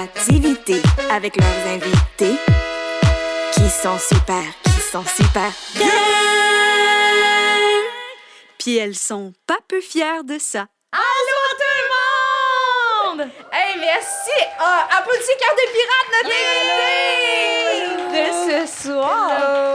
créativité avec leurs invités qui sont super bien. Puis elles sont pas peu fières de ça. Allô tout le monde! Hey, merci! Applaudissez Cœur de Pirate, notre invité de ce soir! Hello!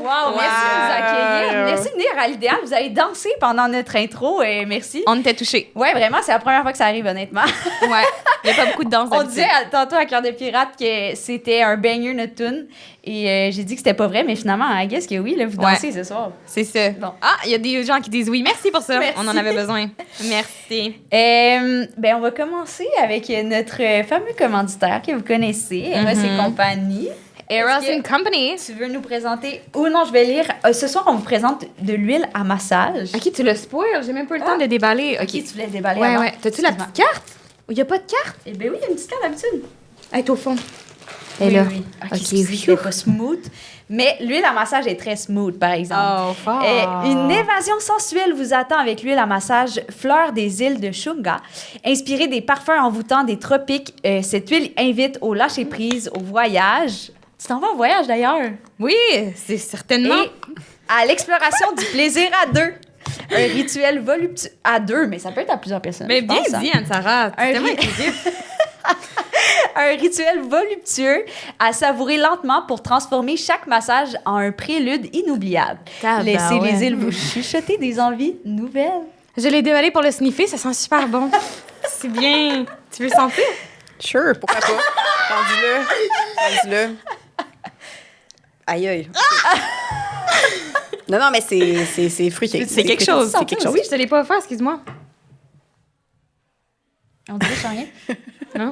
Wow, merci de nous accueillir. Merci de venir à l'idéal. Vous avez dansé pendant notre intro et merci. On était touchés. Ouais, vraiment, c'est la première fois que ça arrive, honnêtement. Ouais, il n'y a pas beaucoup de danse On d'habitude. disait tantôt à Cœur de Pirate que c'était un banger, notre tune. Et j'ai dit que c'était pas vrai, mais finalement, I guess que oui, là, vous dansez ce soir. C'est ça. Bon. Ah, il y a des gens qui disent oui. Merci pour ça. Merci. On en avait besoin. Merci. Ben, on va commencer avec notre fameux commanditaire que vous connaissez, Eros et compagnie. Eros Est-ce que and Company. Tu veux nous présenter... Oh non, je vais lire. Ce soir, on vous présente de l'huile à massage. Ok, tu le spoil. J'ai même pas eu le temps de le déballer. Ok, tu voulais le déballer Ouais, avant. ouais. T'as-tu la Excuse-moi. petite carte? Il n'y a pas de carte? Eh ben oui, il y a une petite carte d'habitude. Elle est au fond. Oui, là. oui. Ok, Ok, c'était pas smooth. Mais l'huile à massage est très smooth, par exemple. Oh, fort. Une évasion sensuelle vous attend avec l'huile à massage Fleur des îles de Shunga. Inspirée des parfums envoûtants des tropiques, cette huile invite au lâcher-prise, au voyage. Tu t'en vas en voyage, d'ailleurs. Oui, c'est certainement. Et à l'exploration du plaisir à deux. Un rituel voluptueux à deux, mais ça peut être à plusieurs personnes. Mais je bien pense, hein. dit, Anne-Sarah. Un C'est tellement ri- inclusif. Un rituel voluptueux à savourer lentement pour transformer chaque massage en un prélude inoubliable. Tabarouette. Laissez les îles vous chuchoter des envies nouvelles. Je l'ai déballé pour le sniffer. Ça sent super bon. C'est bien. Tu veux le sentir? Sure, pourquoi pas? Rendu-le. Aïe, aïe. Non, mais c'est fruité. C'est quelque chose. C'est quelque chose. Oui, je te l'ai pas offert, excuse-moi. On dirait que je sens rien. Non?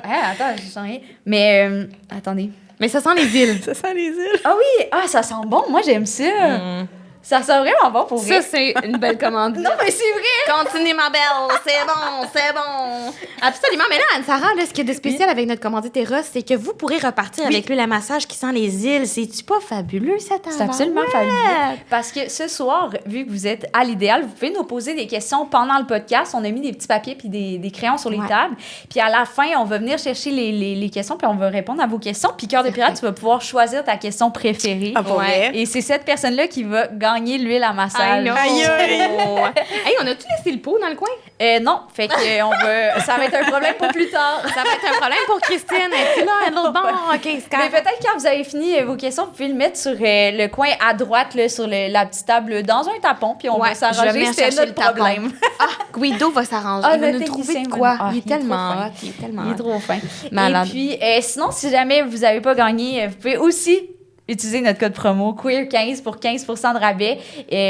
Attends, je sens rien. Mais, attendez. Mais ça sent les îles. Ça sent les îles. Ah oui! Ah, ça sent bon. Moi, j'aime ça. Ça sent vraiment bon pour vrai. Ça, c'est une belle commande. Non, mais c'est vrai! Continue, ma belle. C'est bon, c'est bon. Absolument. Mais là, Anne-Sarah, là, ce qui est de spécial avec notre commandite Eros, c'est que vous pourrez repartir avec l'huile à massage qui sent les îles. C'est-tu pas fabuleux, cette C'est absolument fabuleux. Parce que ce soir, vu que vous êtes à l'idéal, vous pouvez nous poser des questions pendant le podcast. On a mis des petits papiers puis des crayons sur les tables. Puis à la fin, on va venir chercher les questions puis on va répondre à vos questions. Puis Cœur de Pirate, tu vas pouvoir choisir ta question préférée. Ah, pour vrai? Et c'est cette personne-là qui va gagner l'huile à massage. I know. Aïe, aïe. Hey, on a-tu laissé le pot dans le coin? Non, fait que ça va être un problème pour plus tard. Ça va être un problème pour Christine. Es-tu là, à l'autre bord? OK, c'est Mais correct. peut-être quand vous avez fini vos questions, vous pouvez le mettre sur le coin à droite, là, sur la petite table, dans un tapon, puis on va Ouais, je vais s'arranger. venir C'était chercher notre le tapon. problème. Ah, Guido va s'arranger. Ah, Il va notre nous trouver technicien de quoi? va- Ah, Il est il est tellement trop fin. hot. Il est tellement Il est hot. trop fin. Malade. Et puis, sinon, si jamais vous n'avez pas gagné, vous pouvez aussi utiliser notre code promo Queer15 pour 15% de rabais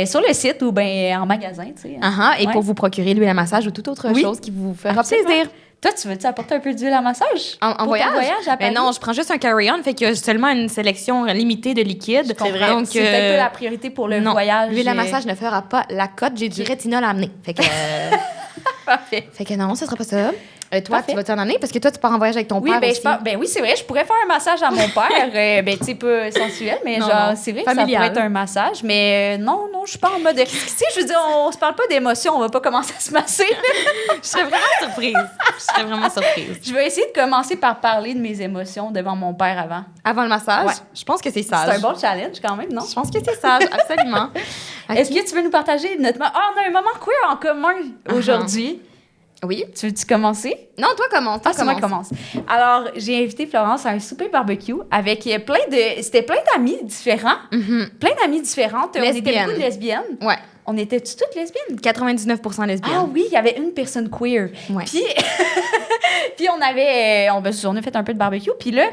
sur le site ou ben en magasin, tu sais. Et Ouais. pour vous procurer l'huile à massage ou toute autre Oui. chose qui vous fera Absolument. plaisir. Toi, tu veux-tu apporter un peu d'huile à massage? En Pour voyage? ton voyage à Mais Paris? non, je prends juste un carry-on, fait que j'ai seulement une sélection limitée de liquides. C'est vrai. Donc, C'est peut-être pas la priorité pour le non, voyage. l'huile à massage ne fera pas la cote. J'ai du rétinol à amener. Fait que, Parfait. fait que non, ce sera pas ça. Toi, Parfait. tu vas t'en amener parce que toi, tu pars en voyage avec ton Oui, père ben, aussi. oui, c'est vrai, je pourrais faire un massage à mon père. Ben, tu sais, pas sensuel, mais Non, genre, non. c'est vrai que ça Familial. pourrait être un massage. Mais non, je suis pas en mode. Tu sais, je veux dire, on se parle pas d'émotion, on va pas commencer à se masser. Je serais vraiment surprise. Je serais vraiment surprise. Je vais essayer de commencer par parler de mes émotions devant mon père avant. Avant le massage, Ouais. je pense que c'est sage. C'est un bon challenge quand même, non? Je pense que c'est sage, absolument. Est-ce que tu veux nous partager notre. Ah, on a un moment queer en commun aujourd'hui. Oui. Tu veux-tu commencer? Non, toi, comment? Toi, Ah, c'est moi qui commence. Alors, j'ai invité Florence à un souper barbecue avec C'était plein d'amis différents. Plein d'amies différentes. On était Lesbiennes. beaucoup de lesbiennes. Ouais. On était-tu toutes lesbiennes? 99% lesbiennes. Ah oui, il y avait une personne queer. Ouais. Puis, puis on a fait un peu de barbecue. Puis là,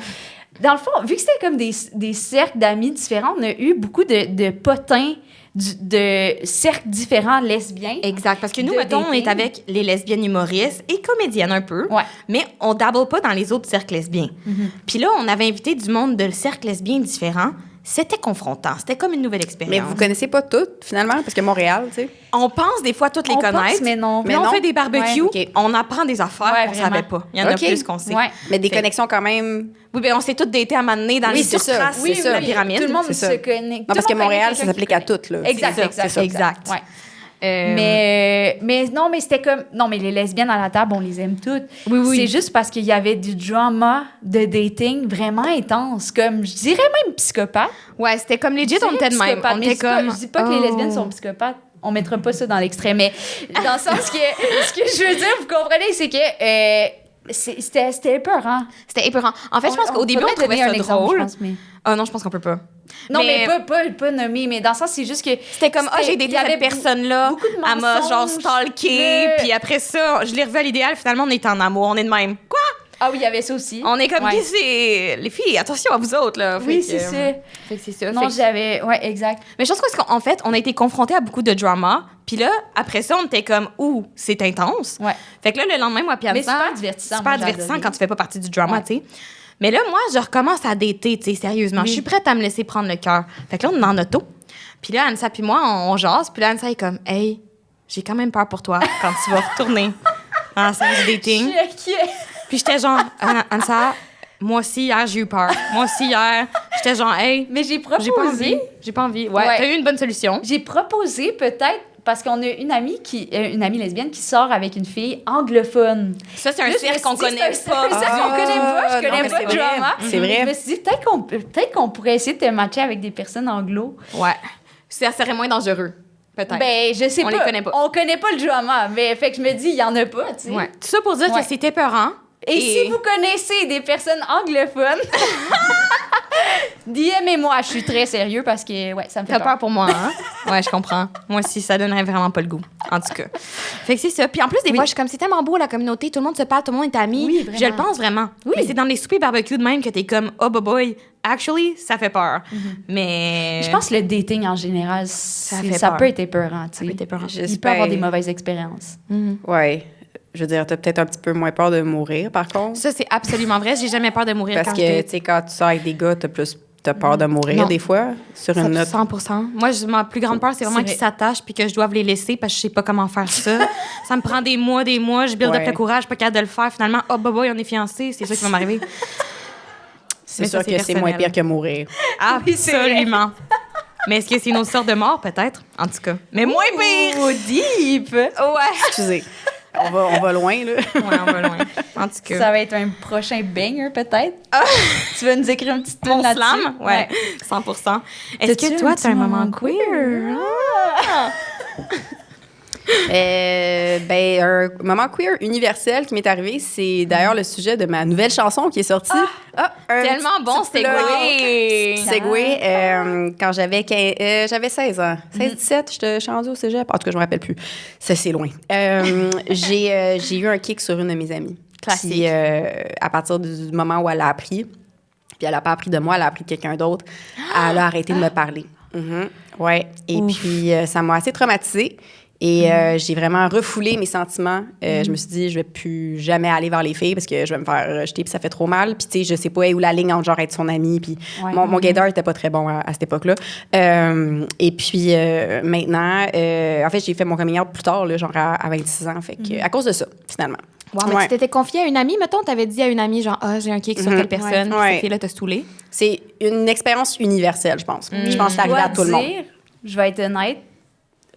dans le fond, vu que c'était comme des cercles d'amis différents, on a eu beaucoup de potins de cercles différents lesbiens. Exact, parce que nous, De mettons, on est dating. avec les lesbiennes humoristes et comédiennes un peu, Ouais. mais on dabble pas dans les autres cercles lesbiens. Puis là, on avait invité du monde de cercles lesbiens différents. C'était confrontant. C'était comme une nouvelle expérience. Mais vous connaissez pas toutes, finalement, parce que Montréal, tu sais. On pense des fois toutes les On connaître. pense, mais non. Puis Mais on non. fait des barbecues, Ouais, ok. on apprend des affaires Ouais, qu'on vraiment. savait pas. Il y en a Ok. plus qu'on sait. Ouais. Mais des Fait- connexions quand même. Oui, ben on s'est toutes datés à un moment donné dans Oui, les c'est ça. surtraces Oui, de la oui. pyramide. Tout le monde c'est se ça. connaît. Non, parce que Montréal, ça s'applique à toutes, là. Exact, C'est ça, exact. c'est ça. Exact. Ouais. Mais non, mais c'était comme... Non, mais les lesbiennes à la table, on les aime toutes. Oui. C'est juste parce qu'il y avait du drama de dating vraiment intense, comme, je dirais même psychopathe. Ouais, c'était comme legit, on était de même. Psychopathe, On mais était c'est pas- comme... Je dis pas que les lesbiennes sont psychopathes. On mettra pas ça dans l'extrait, mais dans le sens que... Ce que je veux dire, vous comprenez, c'est que... C'était épeurant. C'était épeurant. En fait, je pense qu'au début, on trouvait ça drôle. Ah non, je pense qu'on peut pas. Non, mais pas nommer, mais dans le sens, c'est juste que... C'était comme, j'ai il daté y avait cette personne-là. beaucoup de Elle m'a genre mensonges, stalké. le- Puis après ça, je l'ai revu à l'idéal. Finalement, on est en amour. On est de même. Quoi? Ah oui, il y avait ça aussi. On est comme, Ouais. qu'est-ce que c'est? Les filles, attention à vous autres, là. Oui, Fait que, c'est ça. Fait que c'est ça. Non, Fait que- j'avais... Ouais, exact. Mais je pense qu'en fait, on a été confrontés à beaucoup de drama. Puis là, après ça, on était comme, c'est intense. Ouais. Fait que là, le lendemain, moi, puis Mais Anne-Sar, super divertissant. super moi, j'ai divertissant adoré. quand tu fais pas partie du drama, Ouais. tu sais. Mais là, moi, je recommence à dater, tu sais, sérieusement. Oui. Je suis prête à me laisser prendre le cœur. Fait que là, on est en auto. Puis là, Anne-Sar puis moi, on jase. Puis là, Anne-Sar est comme, hey, j'ai quand même peur pour toi quand tu vas retourner dans la scène du dating. Puis j'étais genre, Anne-Sar, moi aussi, hier, j'ai eu peur. Moi aussi, hier, j'étais genre, hey, Mais j'ai proposé... j'ai pas envie. J'ai pas envie. Ouais, Ouais. t'as eu une bonne solution. J'ai proposé peut-être... Parce qu'on a une amie lesbienne qui sort avec une fille anglophone. Ça, c'est un Là, je me cercle suis qu'on dit, connaît c'est pas. un cercle qu'on connaît pas. Je non, connais mais pas c'est le vrai. drama. C'est vrai. Je me suis dit, peut-être qu'on pourrait essayer de te matcher avec des personnes anglo. Ouais. Ça serait moins dangereux, peut-être. Ben, je sais On pas. les connaît pas. On connaît pas le drama. Mais fait que je me dis, il y en a pas, tu sais. Ouais. Tout ça pour dire Ouais. que c'était peurant. Et si vous connaissez des personnes anglophones, DM-moi. Je suis très sérieux parce que, ouais, ça me fait T'as peur. peur pour moi, hein? Ouais, je comprends. Moi aussi, ça donnerait vraiment pas le goût, en tout cas. Fait que c'est ça. Puis en plus, des fois, je suis comme, c'est tellement beau, la communauté, tout le monde se parle, tout le monde est ami. Oui, vraiment. Je le pense vraiment. Oui. Mais c'est dans les soupers barbecue de même que t'es comme, oh, boy, actually, ça fait peur. Mais. Je pense que le dating en général, fait ça peur. peut être épeurant, tu Ça peut être sais. épeurant. Il peut avoir des mauvaises expériences. Ouais. Je veux dire, t'as peut-être un petit peu moins peur de mourir, par contre. Ça, c'est absolument vrai. J'ai jamais peur de mourir Parce quand que, je tu sais, quand tu sors avec des gars, t'as peur de mourir, Non. des fois, sur une note. 100%. Moi, ma plus grande peur, c'est vraiment C'est qu'ils vrai. s'attachent puis que je doive les laisser parce que je sais pas comment faire ça. Ça me prend des mois. Je build up Ouais. le courage, je suis pas capable de le faire. Finalement, oh, boy, on est fiancés. C'est ça qui va m'arriver. C'est Mais ça, sûr c'est que c'est moins personnel. pire que mourir. Absolument. Mais est-ce que c'est une autre sorte de mort, peut-être? En tout cas. Mais moins pire! Oh, deep! Ouais. Excusez. On va loin, là. Ouais, on va loin. En tout cas. Ça va être un prochain banger, peut-être. Tu vas nous écrire une petite Mon tune là-dessus? slam? Ouais, 100%. Est-ce T'as-tu que toi, un t'as un petit moment moment queer? Un moment queer universel qui m'est arrivé, c'est d'ailleurs le sujet de ma nouvelle chanson qui est sortie. Un Tellement petit bon, petit plug. segway! Segway, quand j'avais 16 ans. 16-17, je suis rendue au cégep. En tout cas, je me rappelle plus. Ça, c'est loin. J'ai eu un kick sur une de mes amies. Classique. Puis, à partir du moment où elle a appris, puis elle n'a pas appris de moi, elle a appris de quelqu'un d'autre, elle a arrêté de me parler. Ouais. Et puis, ça m'a assez traumatisée. Et j'ai vraiment refoulé mes sentiments. Je me suis dit, je vais plus jamais aller vers les filles parce que je vais me faire rejeter puis ça fait trop mal. Puis tu sais, je sais pas où la ligne entre genre être son ami puis Ouais. mon gaydar était pas très bon à cette époque-là. Et puis maintenant, en fait, j'ai fait mon coming out plus tard, là, genre à 26 ans. Fait que, à cause de ça, finalement. Wow, mais tu t'étais confiée à une amie, mettons, t'avais dit à une amie, genre, j'ai un kick sur telle personne, puis Ouais. cette fille-là t'a saoulée. C'est une expérience universelle, je pense. Je pense que c'est arrivé à tout le monde. Je vais être honnête,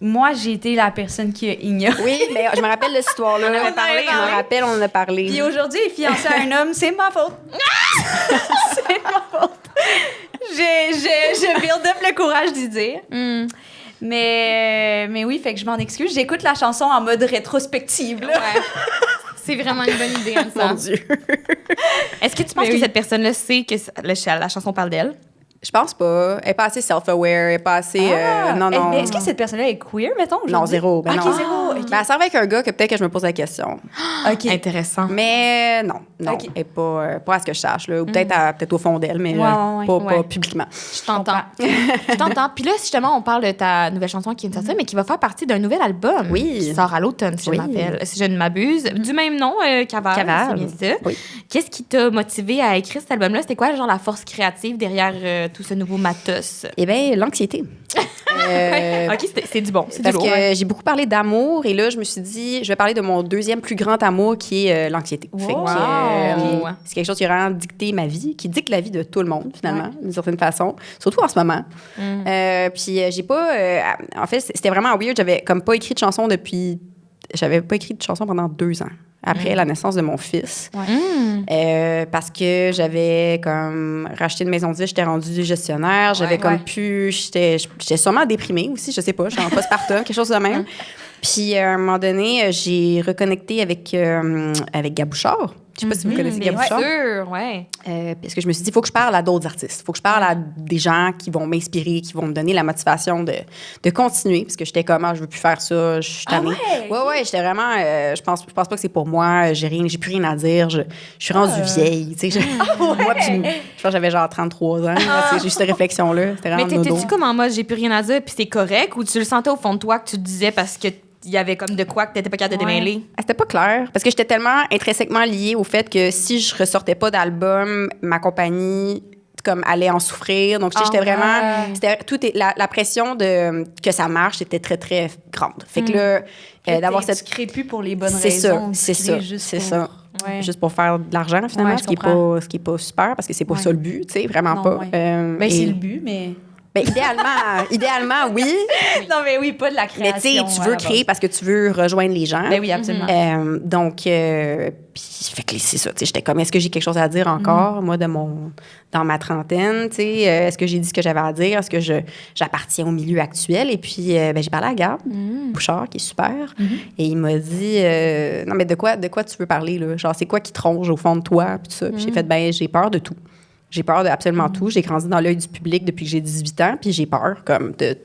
moi, j'ai été la personne qui a ignoré. Oui, mais je me rappelle de cette histoire-là. On en avait parlé, Je me rappelle, on en a parlé. Puis aujourd'hui, il est fiancé à un homme, c'est ma faute. C'est ma faute. Je build up le courage d'y dire. Mais oui, fait que je m'en excuse. J'écoute la chanson en mode rétrospective. Là. Ouais. C'est vraiment une bonne idée, Mon Anne-Sar. Dieu. Est-ce que tu penses que cette personne-là sait que la chanson parle d'elle? Je pense pas. Elle est pas assez self-aware. Elle est pas assez. Non, non. Mais est-ce que cette personne-là est queer, mettons? Non, aujourd'hui? zéro. Ben Ok, non. zéro. ok. Ben, elle sort avec un gars que peut-être que je me pose la question. OK. Intéressant. Mais non. Ok. Elle est pas à ce que je sache. Là. Ou peut-être au fond d'elle, mais Ouais. pas Ouais. publiquement. Je t'entends. Je t'entends. Puis là, justement, on parle de ta nouvelle chanson qui vient de sortir, mais qui va faire partie d'un nouvel album. Oui. Qui sort à l'automne, si Oui. je ne m'abuse. Du même nom, Caval. Caval. C'est bien ça. Oui. Qu'est-ce qui t'a motivé à écrire cet album-là? C'était quoi, genre, la force créative derrière tout ce nouveau matos? Eh bien, l'anxiété. OK, c'est du bon. C'est Parce du lourd. que j'ai beaucoup parlé d'amour et là, je me suis dit, je vais parler de mon deuxième plus grand amour qui est l'anxiété. Fait que, c'est quelque chose qui a vraiment dicté ma vie, qui dicte la vie de tout le monde, finalement, d'une certaine façon, surtout en ce moment. Puis j'ai pas... en fait, c'était vraiment weird. J'avais comme pas écrit de chanson J'avais pas écrit de chanson pendant 2 ans. Après la naissance de mon fils. Parce que j'avais comme racheté une maison de vie, j'étais rendue gestionnaire, j'avais comme pu... J'étais sûrement déprimée aussi, je sais pas, j'étais en postpartum, quelque chose de même. Puis à un moment donné, j'ai reconnecté avec Gab Bouchard. Je sais pas si vous connaissez Gab Bouchard. Bien sûr, oui. Parce que je me suis dit, il faut que je parle à d'autres artistes. Il faut que je parle à des gens qui vont m'inspirer, qui vont me donner la motivation de continuer. Parce que j'étais comme, je veux plus faire ça, je suis tannée. Ouais, j'étais vraiment... je pense pas que c'est pour moi. J'ai plus rien à dire. Je suis rendue vieille. Tu sais, moi, puis je pense que j'avais genre 33 ans. J'ai eu cette réflexion-là. C'était vraiment Mais t'étais-tu comme en mode, j'ai plus rien à dire, puis c'est correct? Ou tu le sentais au fond de toi que tu te disais parce que il y avait comme de quoi que t'étais pas capable de démêler? C'était pas clair. Parce que j'étais tellement intrinsèquement liée au fait que si je ressortais pas d'album, ma compagnie comme allait en souffrir. Donc, j'étais vraiment... La pression que ça marche était très, très grande. Fait que là, d'avoir cette... Tu crées plus pour les bonnes raisons. C'est ça. Juste pour faire de l'argent, finalement, ce qui est pas super, parce que c'est pas ça le but, tu sais, vraiment pas. C'est le but, mais... Ben, idéalement, oui. Non, mais oui, pas de la création. Mais tu sais, tu veux créer parce que tu veux rejoindre les gens. Ben oui, absolument. Donc, puis, fait que c'est ça. Tu sais, j'étais comme, est-ce que j'ai quelque chose à dire encore, moi, dans ma trentaine? Tu sais, est-ce que j'ai dit ce que j'avais à dire? Est-ce que j'appartiens au milieu actuel? Et puis, j'ai parlé à Gab Bouchard, qui est super. Et il m'a dit, non, mais de quoi tu veux parler, là? Genre, c'est quoi qui te ronge au fond de toi? Puis tout ça. Puis j'ai fait, j'ai peur de tout. J'ai peur d'absolument tout. J'ai grandi dans l'œil du public depuis que j'ai 18 ans, puis j'ai peur comme de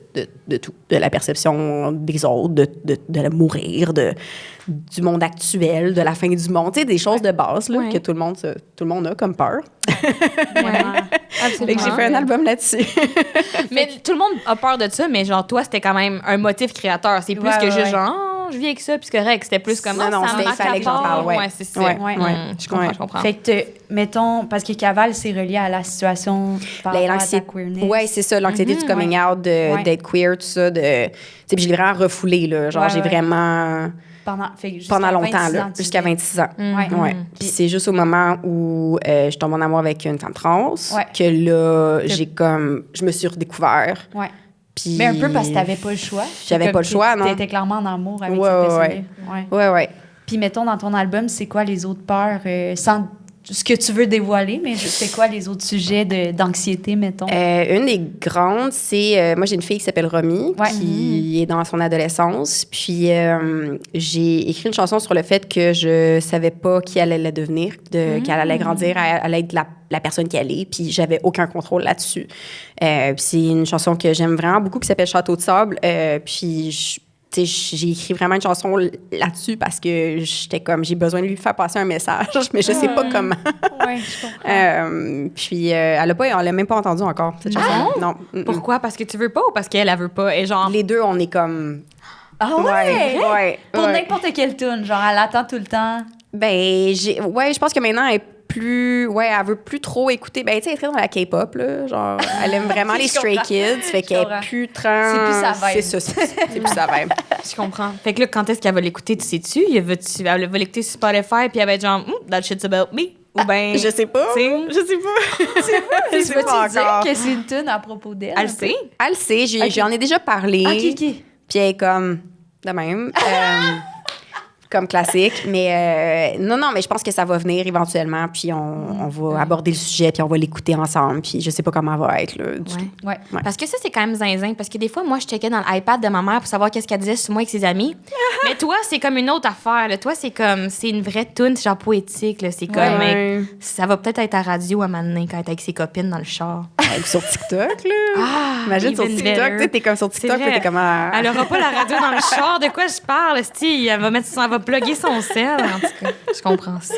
tout, de la perception des autres, de mourir, du monde actuel, de la fin du monde, tu sais, des choses de base là, que tout le monde a comme peur. Fait que j'ai fait un album là-dessus. Mais tout le monde a peur de ça, mais genre toi, c'était quand même un motif créateur. C'est plus que juste genre, je vis avec ça, puis c'est correct. C'était plus comme ça il fallait que j'en parle. Ouais, c'est ça. Je comprends. Fait que, mettons, parce que Caval, c'est relié à la situation par rapport à ta queerness. Oui, c'est ça, l'anxiété du coming out, d'être queer, tout ça. Tu sais, puis je l'ai vraiment refoulé, là. Genre, j'ai vraiment... Pendant longtemps, là, jusqu'à 26 ans. Puis c'est juste au moment où je tombe en amour avec une femme trans que là, je me suis redécouvert. Puis, mais un peu parce que t'avais pas le choix. J'avais pas le choix, non. T'étais clairement en amour avec cette personne-là. Ouais. Puis mettons, dans ton album, c'est quoi les autres peurs, sans ce que tu veux dévoiler, mais c'est quoi les autres sujets d'anxiété, mettons? Une des grandes, c'est... moi, j'ai une fille qui s'appelle Romy, qui est dans son adolescence. Puis, j'ai écrit une chanson sur le fait que je savais pas qui elle allait devenir, qu'elle allait grandir, elle allait être la personne qu'elle est. Puis, j'avais aucun contrôle là-dessus. C'est une chanson que j'aime vraiment beaucoup, qui s'appelle Château de sable. Puis, j'ai écrit vraiment une chanson là-dessus parce que j'étais comme, j'ai besoin de lui faire passer un message, mais je sais pas comment. Je comprends. Puis, on l'a même pas entendu encore, cette chanson. Non. Pourquoi? Parce que tu veux pas ou parce qu'elle veut pas? Et genre... Les deux, on est comme... Ah ouais? Pour n'importe quelle tune, genre, elle attend tout le temps. Ben, je pense que maintenant, elle est plus... Ouais, elle veut plus trop écouter... Ben, tu sais, elle est très dans la K-pop, là. Genre, elle aime vraiment les Stray Kids. Fait qu'elle est plus trans... C'est plus sa vibe. C'est ça, c'est plus sa vibe. Je comprends. Fait que là, quand est-ce qu'elle va l'écouter, tu sais-tu? Elle va l'écouter sur Spotify, puis elle va être genre, that shit's about me. Ou ben... Je sais pas. Je sais pas. Je sais pas dire que c'est une tune à propos d'elle. Elle sait? Elle sait. J'en ai déjà parlé. OK. Puis elle est comme... De même. Comme classique. Mais non, mais je pense que ça va venir éventuellement. Puis on va aborder le sujet, puis on va l'écouter ensemble. Puis je sais pas comment elle va être, là, du tout. Ouais. Parce que ça, c'est quand même zinzin. Parce que des fois, moi, je checkais dans l'iPad de ma mère pour savoir qu'est-ce qu'elle disait sur moi avec ses amis. Mais toi, c'est comme une autre affaire. Là. Toi, c'est une vraie toune, c'est genre poétique. Là. C'est comme... ça va peut-être être à radio à un moment donné quand elle est avec ses copines dans le char. Sur TikTok, là. Imagine sur TikTok. Tu sais, t'es comme sur TikTok, t'es comme... Elle aura pas la radio dans le char. De quoi je parle? Elle va plugger son sel. En tout cas, je comprends ça.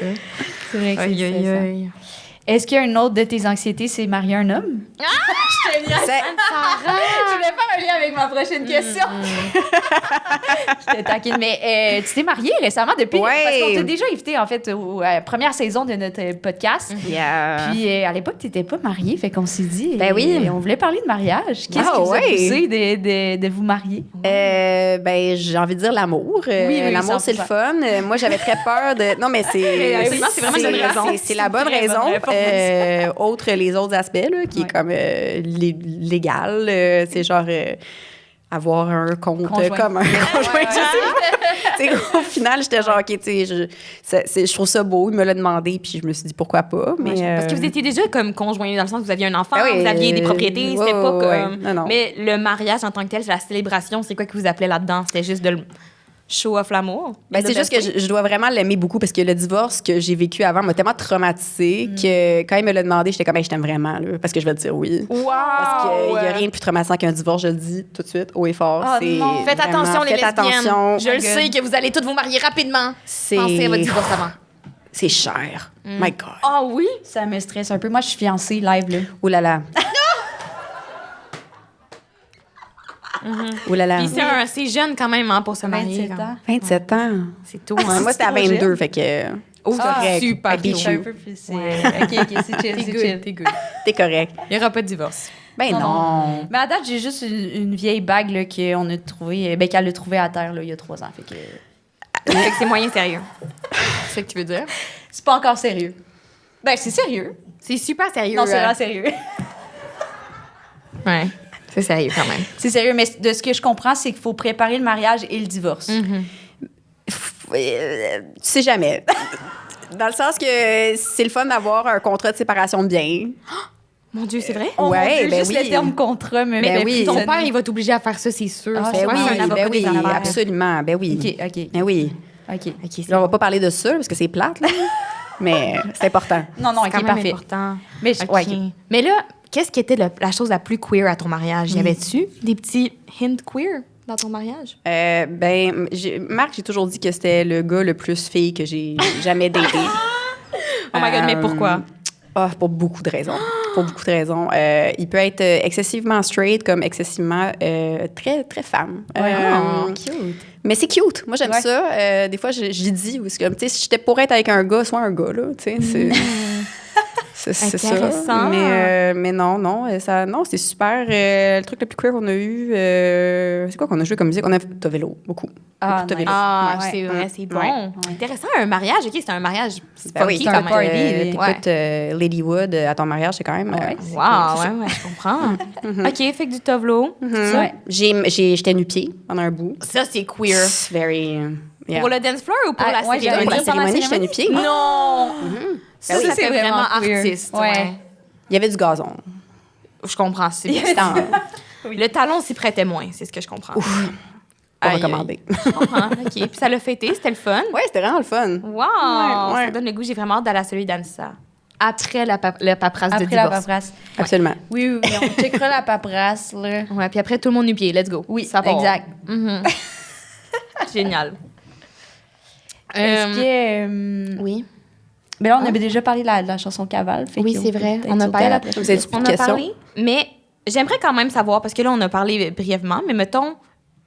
C'est vrai que c'est ça. Est-ce qu'il y a une autre de tes anxiétés, c'est marier un homme? C'est- Je voulais faire un lien avec ma prochaine question. Je te taquine. Mais tu t'es mariée récemment depuis... Ouais. Parce qu'on t'a déjà invité, en fait, à la première saison de notre podcast. Yeah. Puis à l'époque, tu n'étais pas mariée, fait qu'on s'est dit... Ben oui. On voulait parler de mariage. Qu'est-ce Ah, qui vous a ouais. poussé de vous marier? Ben, j'ai envie de dire l'amour. Oui, l'amour, c'est le 100%. fun. Moi, j'avais très peur de... Non, mais c'est vraiment une raison. C'est la bonne très bonne raison. réponse. Autre les autres aspects, là, qui Ouais. est comme légal. C'est genre... avoir un compte Conjoint. commun. Conjoint, tu sais, au final, j'étais genre, OK, tu sais, je trouve ça beau. Il me l'a demandé, puis je me suis dit, pourquoi pas. Mais, Parce que vous étiez déjà comme conjoint, dans le sens que vous aviez un enfant, Ah oui, vous aviez des propriétés, c'était ouais, pas ouais, comme... ouais. Non. Mais le mariage en tant que tel, c'est la célébration, c'est quoi que vous appelez là-dedans? C'était juste de le show off l'amour? Ben, c'est juste que je dois vraiment l'aimer beaucoup parce que le divorce que j'ai vécu avant m'a tellement traumatisée que quand il me l'a demandé, j'étais comme, hey, je t'aime vraiment, là, parce que je vais te dire oui. Wow! Parce qu'il n'y a rien de plus traumatisant qu'un divorce, je le dis tout de suite, haut et fort. Oh C'est non. Faites vraiment- attention, les faites lesbiennes. attention. Je le my God. sais que vous allez toutes vous marier rapidement. C'est- Pensez à votre divorce avant. C'est cher. My God. Ah oui? Ça me stresse un peu. Moi, je suis fiancée live, là. Ouh là là. Ouh là là. Puis c'est jeune quand même hein, pour se marier. 27 ans. 27 ans. C'est tout. Ouais, hein. moi, c'était à trop jeune. 22, fait que Oh, c'est correct. super I beat tôt. C'est un you. peu plus... Ouais. OK, c'est chill, T'es c'est good, chill. t'es good. T'es correct. Il n'y aura pas de divorce. Ben non. Mais à date, j'ai juste une vieille bague là, qu'on a trouvée, ben, qu'elle a trouvée à terre là, il y a 3 ans. Fait que Fait que c'est moyen sérieux. C'est ce que tu veux dire? c'est pas encore sérieux. Ben, c'est sérieux. C'est super sérieux. Non, c'est vraiment sérieux. Ouais. C'est sérieux quand même. C'est sérieux, mais de ce que je comprends, c'est qu'il faut préparer le mariage et le divorce. Tu sais jamais. Dans le sens que c'est le fun d'avoir un contrat de séparation de biens. Mon Dieu, c'est vrai? Oh Ouais, mon Dieu, ben juste oui. le terme contrat me Ben fait oui. Ton frissonner. père, il va t'obliger à faire ça, c'est sûr. Ah, C'est ben soit oui, un avocat des affaires. absolument. Ben oui. OK, OK. Ben oui. OK. OK, c'est Là, on va pas parler de ça, parce que c'est plate, là. Mais c'est important. Non, non, c'est OK, quand même parfait. important. Mais OK. ouais, OK. Mais là, qu'est-ce qui était la chose la plus queer à ton mariage? Y avait-tu des petits hints queer dans ton mariage? Marc, j'ai toujours dit que c'était le gars le plus fille que j'ai jamais daté. Oh my God, mais pourquoi? Pour beaucoup de raisons. Pour beaucoup de raisons. Il peut être excessivement straight comme excessivement très, très femme. Cute. Mais c'est cute. Moi, j'aime Ouais. ça. Des fois, j'ai dit, tu sais, si j'étais pour être avec un gars, soit un gars, là. Tu sais, c'est ça. Intéressant. Mais non, c'est super. Le truc le plus queer qu'on a eu, c'est quoi qu'on a joué comme musique? On a fait vélo, beaucoup. Ah, Beaucoup de nice. vélo. Ah, Ouais. c'est vrai, c'est bon. Ouais. Intéressant, un mariage. OK, c'est un mariage Ben oui, funky c'est quand un même. party. T'écoutes Ladywood à ton mariage, c'est quand même. Ouais. Wow, ouais, je comprends. OK, fait que du tovlo. Ouais. J'étais nu-pied pendant un bout. Ça, c'est queer. It's very. Yeah. Pour le dance floor ou pour Ah, la ouais, cérémonie? Pour la Pendant la cérémonie, j'étais cérémonie? nu-pied. Non! Ça, Ben oui. ça, c'est vraiment queer. artiste. Ouais. Ouais. Il y avait du gazon. Je comprends. C'est bien. C'était en- Le talon s'y prêtait moins, c'est ce que je comprends. pas Aïe, recommandé. Je comprends. OK. Puis ça l'a fêté, c'était le fun. Ouais, c'était vraiment le fun. Wow! Ouais. Ça donne le goût. J'ai vraiment hâte d'aller à celui d'Anissa. Après la paperasse de Après la divorce. paperasse. Absolument. Oui, oui, oui, on checkera la paperasse, là. Ouais, puis après, tout le monde nu-pied. Let's go. Oui, ça part. exact. Mhm. Génial. Est-ce que... Oui. Mais là, on avait déjà parlé de la chanson Cavale. Fait Oui, qu'on c'est peut vrai. peut-être On a sauter parlé à la la prochaine. Vous avez plus On de a questions? parlé, mais j'aimerais quand même savoir, parce que là, on a parlé brièvement, mais mettons,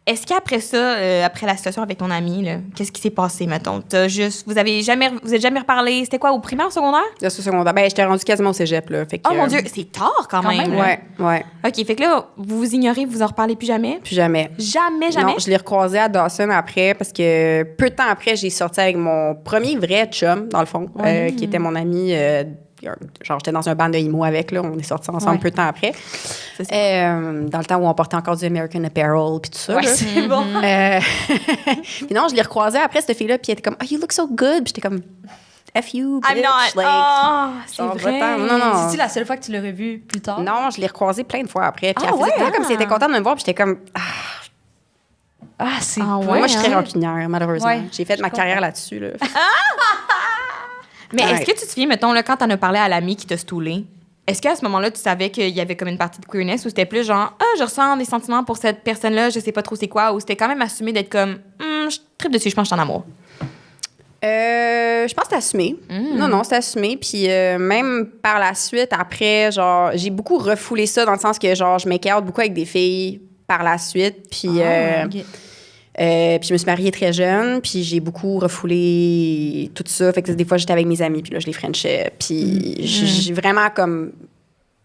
est-ce qu'après ça, après la situation avec ton ami, là, qu'est-ce qui s'est passé, mettons? Vous êtes jamais reparlé? C'était quoi, au primaire, au secondaire? Là, ce secondaire. Ben, j'étais rendue quasiment au cégep, là. Fait que, Oh mon Dieu, c'est tard quand même. même, là. Ouais. OK, fait que là, vous vous ignorez, vous en reparlez plus jamais? Plus jamais. Jamais? Non, je l'ai recroisé à Dawson après parce que peu de temps après, j'ai sorti avec mon premier vrai chum, dans le fond, qui était mon ami. Genre, j'étais dans un band de imo avec, là. On est sortis ensemble Ouais. peu de temps après. C'est ça. Dans le temps où on portait encore du American Apparel puis tout ça. Ouais, là. c'est bon. Puis non, je l'ai recroisé après, cette fille-là, puis elle était comme, oh, you look so good. Puis j'étais comme, F you, bitch. I'm not. Like, C'est genre, vrai. va-t'en. Non. C'est-tu la seule fois que tu l'as revu plus tard? Non, je l'ai recroisé plein de fois après. Puis Ah elle faisait ouais? tout le temps comme si elle était contente de me voir, puis j'étais comme, Ah, c'est Ah beau. ouais, moi, je suis très hein? rancunière, malheureusement. Ouais, J'ai fait je ma comprends. carrière là-dessus, là. Mais Ouais. est-ce que tu te souviens, mettons, là, quand t'en as parlé à l'ami qui t'a stoulé, est-ce qu'à ce moment-là, tu savais qu'il y avait comme une partie de queerness ou c'était plus genre, ah, je ressens des sentiments pour cette personne-là, je sais pas trop c'est quoi, ou c'était quand même assumé d'être comme, je tripe dessus, je pense que je suis en amour? Je pense que c'est assumé. Non, c'est assumé. Puis même par la suite, après, genre, j'ai beaucoup refoulé ça dans le sens que, genre, je m'écarte beaucoup avec des filles par la suite. Puis, puis je me suis mariée très jeune, puis j'ai beaucoup refoulé tout ça. Fait que des fois, j'étais avec mes amis, puis là, je les frenchais. Puis j'ai vraiment comme...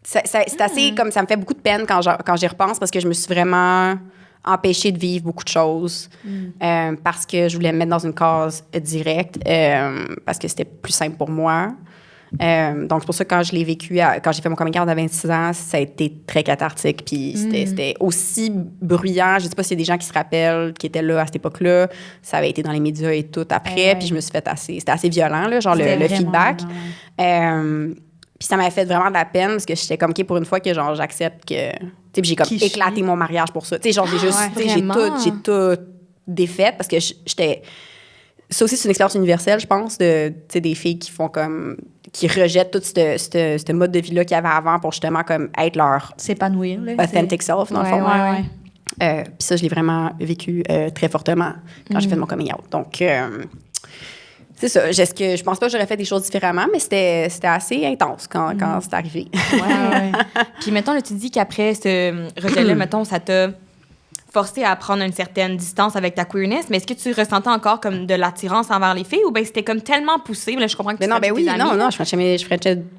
C'est assez comme... Ça me fait beaucoup de peine quand j'y repense parce que je me suis vraiment empêchée de vivre beaucoup de choses parce que je voulais me mettre dans une case directe parce que c'était plus simple pour moi. Donc, c'est pour ça que quand je l'ai vécu, quand j'ai fait mon coming out à 26 ans, ça a été très cathartique. Puis c'était aussi bruyant. Je ne sais pas s'il y a des gens qui se rappellent, qui étaient là à cette époque-là. Ça avait été dans les médias et tout après. Puis je me suis fait c'était assez violent, là, genre le feedback. Puis ça m'avait fait vraiment de la peine parce que j'étais comme, OK, pour une fois que genre j'accepte que... Tu sais, j'ai comme éclaté mon mariage pour ça. Tu sais, genre, j'ai tout défait parce que j'étais... Ça aussi, c'est une expérience universelle, je pense, de, tu sais, des filles qui font comme... qui rejettent tout ce mode de vie-là qu'il y avait avant pour justement comme être leur... S'épanouir, là. Authentic self, dans le fond. Puis ça, je l'ai vraiment vécu très fortement quand j'ai fait mon coming out. Donc... c'est ça. Je pense pas que j'aurais fait des choses différemment, mais c'était assez intense quand c'est arrivé. Puis, mettons, là, tu dis qu'après ce rejet-là, mettons, ça t'a forcé à prendre une certaine distance avec ta queerness, mais est-ce que tu ressentais encore comme de l'attirance envers les filles ou bien c'était comme tellement poussé? Là, je comprends que tu non, ben oui, non, je frenchais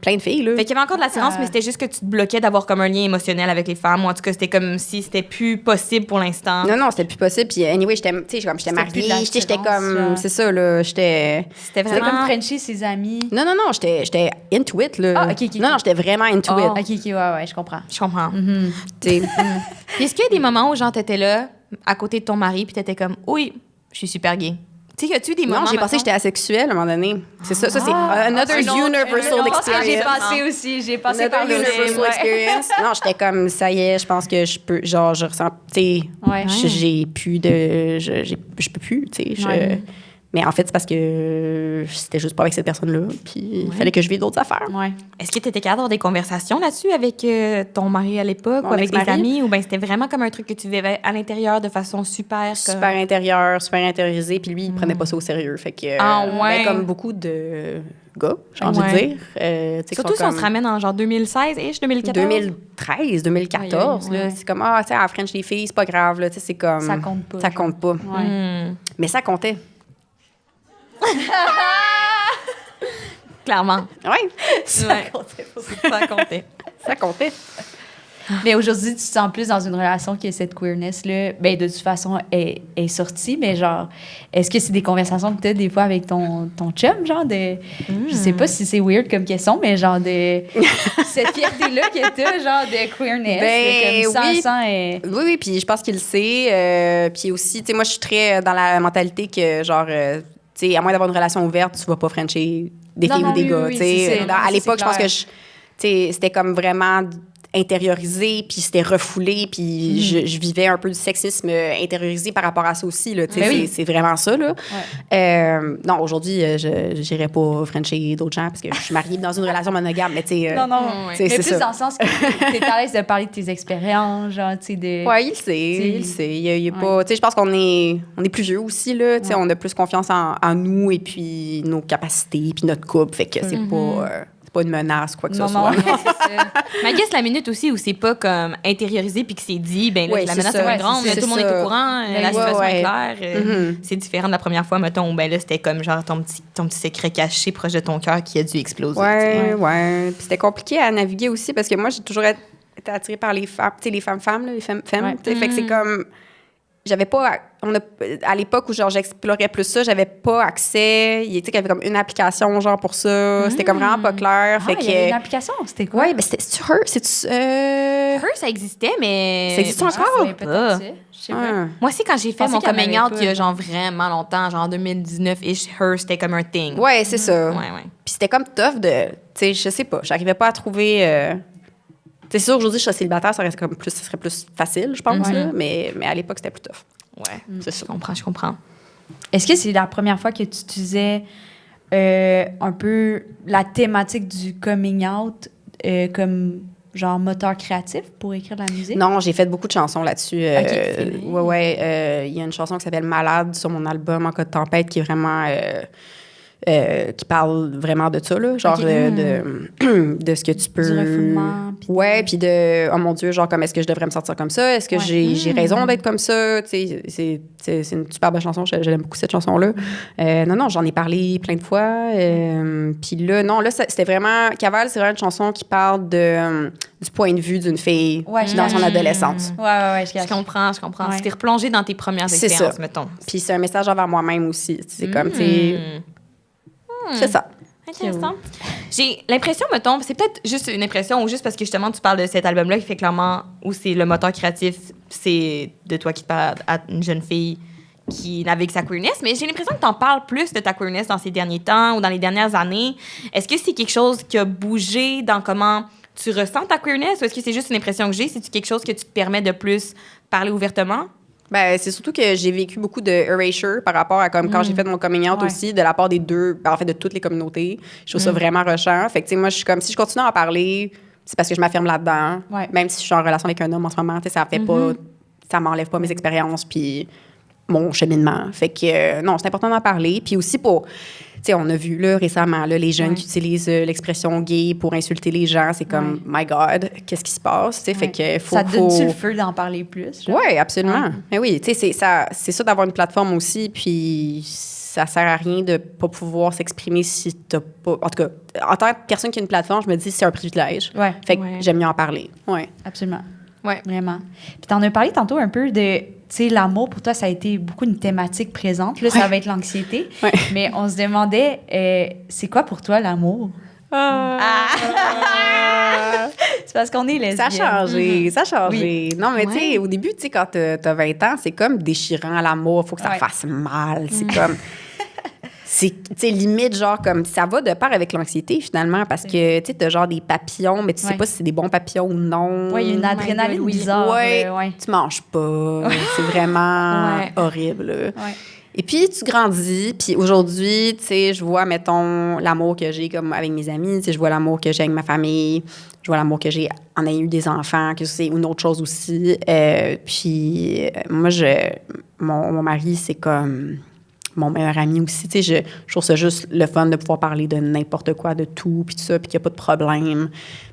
plein de filles, là. Fait qu'il y avait encore de l'attirance, mais c'était juste que tu te bloquais d'avoir comme un lien émotionnel avec les femmes, ou en tout cas, c'était comme si c'était plus possible pour l'instant. Non, c'était plus possible. Puis, anyway, j'étais mariée, j'étais comme... C'est ça, là, C'était vraiment... comme Frenchie, ses amis. Non, j'étais into it, là. Ah, OK. Non, j'étais vraiment into it. OK, ouais, je comprends. Je comprends. Puis est-ce qu'il y a des moments où, genre, t'étais là, à côté de ton mari, puis t'étais comme, oui, je suis super gay. Tu sais, y a-tu des moments... Non, j'ai pensé que j'étais asexuelle à un moment donné. C'est ça, c'est another universal experience. J'ai passé par another universal experience. Non, j'étais comme, ça y est, je pense que je peux, genre, je ressens, tu sais, j'ai plus de... Je peux plus, tu sais, mais en fait, c'est parce que c'était juste pas avec cette personne-là. Puis il fallait que je vive d'autres affaires. Est-ce que tu étais capable d'avoir des conversations là-dessus avec ton mari à l'époque ou avec des amis? Ou bien c'était vraiment comme un truc que tu vivais à l'intérieur de façon super... Super intérieur, super intériorisé. Puis lui, il prenait pas ça au sérieux. Fait que... mais comme beaucoup de gars, j'ai envie de dire. Surtout si on se ramène en genre 2016-ish, 2014? 2013, 2014. Là, c'est comme, tu sais, à French les filles, c'est pas grave. Là, c'est comme... Ça compte pas. Ça compte pas. Mais ça comptait. Clairement. Oui. Ça comptait. Ça comptait. Mais aujourd'hui, tu te sens plus dans une relation que cette queerness-là, ben de toute façon, est sortie. Mais genre, est-ce que c'est des conversations que tu as des fois avec ton chum, genre de... Je sais pas si c'est weird comme question, mais genre de... cette fierté-là que tu as, genre de queerness. Ben, comme oui, puis je pense qu'il le sait. Puis aussi, tu sais, moi, je suis très dans la mentalité que, genre... tu sais, à moins d'avoir une relation ouverte, tu vas pas frencher des filles ou des gars. À l'époque, je pense que c'était comme vraiment intériorisé, puis c'était refoulé, puis je vivais un peu du sexisme intériorisé par rapport à ça aussi. Là, c'est vraiment ça. Là. Non, aujourd'hui, je n'irais pas frencher d'autres gens parce que je suis mariée dans une relation monogame. Mais mais plus ça. Dans le sens que tu es à l'aise de parler de tes expériences, genre, tu sais, de... Oui, il le sait. Il y a pas... Tu sais, je pense qu'on est plus vieux aussi, là. Tu sais, on a plus confiance en nous et puis nos capacités, puis notre couple. Fait que c'est pas une menace, quoi que ce soit. Mais guess la minute aussi où c'est pas comme intériorisé puis que c'est dit, ben là, la menace est moins grande, mais tout le monde est au courant, la situation est claire. C'est différent de la première fois, mettons, ben là, c'était comme genre ton petit secret caché proche de ton cœur qui a dû exploser. Ouais. Puis c'était compliqué à naviguer aussi parce que moi, j'ai toujours été attirée par les femmes, tu sais, les femmes, là, les femmes. Fait que c'est comme... J'avais pas... à l'époque où genre j'explorais plus ça, j'avais pas accès. Il y avait comme une application genre pour ça. C'était comme vraiment pas clair. Il y avait une application? C'était quoi? Oui, mais c'était-tu Her? Her, ça existait, mais... Ça existe encore? Je sais pas. Moi aussi, quand j'ai fait mon coming out il y a genre vraiment longtemps, genre 2019-ish, Her, c'était comme un thing. Ouais, c'est ça. Ouais. Puis c'était comme tough de... Tu sais, je sais pas. J'arrivais pas à trouver... C'est sûr, aujourd'hui, je serais célibataire, ça serait plus facile, je pense. Là, mais à l'époque, c'était plus tough. Ouais, c'est ça. Je comprends. Est-ce que c'est la première fois que tu utilisais un peu la thématique du coming out comme genre moteur créatif pour écrire de la musique? Non, j'ai fait beaucoup de chansons là-dessus. Il y a une chanson qui s'appelle « Malade » sur mon album « En cas de tempête » qui est vraiment... qui parle vraiment de ça, là, genre de ce que tu peux... Du refoulement. Ouais, puis de, oh mon Dieu, genre, comme est-ce que je devrais me sentir comme ça? Est-ce que j'ai raison d'être comme ça? Tu sais, c'est une super belle chanson, j'aime beaucoup cette chanson-là. Non, j'en ai parlé plein de fois. Puis là, non, là, c'était vraiment... Cavale, c'est vraiment une chanson qui parle du point de vue d'une fille dans son adolescence. Ouais, Je comprends. Ouais. Tu t'es replongée dans tes premières expériences, mettons. Puis c'est un message envers moi-même aussi. C'est comme, tu sais... C'est ça. Intéressant. J'ai l'impression, mettons, c'est peut-être juste une impression ou juste parce que justement tu parles de cet album-là qui fait clairement où c'est le moteur créatif, c'est de toi qui te parle à une jeune fille qui navigue sa queerness, mais j'ai l'impression que tu en parles plus de ta queerness dans ces derniers temps ou dans les dernières années. Est-ce que c'est quelque chose qui a bougé dans comment tu ressens ta queerness ou est-ce que c'est juste une impression que j'ai? C'est-tu quelque chose que tu te permets de plus parler ouvertement? Ben, c'est surtout que j'ai vécu beaucoup de erasure par rapport à comme quand j'ai fait mon coming out aussi, de la part des deux, en fait, de toutes les communautés. Je trouve ça vraiment rushant. Fait que, tu sais, moi, je suis comme, si je continue à en parler, c'est parce que je m'affirme là-dedans. Ouais. Même si je suis en relation avec un homme en ce moment, tu sais, ça fait pas, ça m'enlève pas mes expériences puis mon cheminement. Fait que, non, c'est important d'en parler. Puis aussi pour, tu sais, on a vu, là, récemment, là, les jeunes qui utilisent l'expression gay pour insulter les gens. C'est comme, my God, qu'est-ce qui se passe? Tu sais, fait que faut... Ça te donne-tu le feu d'en parler plus? Oui, absolument. Mais oui, tu sais, c'est ça d'avoir une plateforme aussi, puis ça sert à rien de pas pouvoir s'exprimer si t'as pas... En tout cas, en tant que personne qui a une plateforme, je me dis c'est un privilège. Ouais. Fait que j'aime mieux en parler. Ouais. Absolument. Ouais. Vraiment. Puis t'en as parlé tantôt un peu de... Tu sais, l'amour, pour toi, ça a été beaucoup une thématique présente. Là, ça va être l'anxiété. Ouais. Mais on se demandait, c'est quoi pour toi l'amour? C'est parce qu'on est lesbienne. Ça a changé, ça a changé. Non, mais tu sais, Ouais. au début, tu sais, quand t'as 20 ans, c'est comme déchirant à l'amour. Faut que ça fasse mal. C'est comme... C'est, tu sais, limite, genre, comme, ça va de pair avec l'anxiété, finalement, parce que, tu sais, t'as genre des papillons, mais tu sais pas si c'est des bons papillons ou non. Oui, il y a une adrénaline oui. bizarre. Ouais, ouais. tu manges pas. C'est vraiment horrible. Là. Ouais. Et puis, tu grandis. Puis aujourd'hui, tu sais, je vois, mettons, l'amour que j'ai comme avec mes amis. Tu sais, je vois l'amour que j'ai avec ma famille. Je vois l'amour que j'ai en ayant eu des enfants, que c'est une autre chose aussi. Puis, moi, mon mari, c'est comme mon meilleur ami aussi. Tu sais, je trouve ça juste le fun de pouvoir parler de n'importe quoi, de tout, puis tout ça, puis qu'il n'y a pas de problème.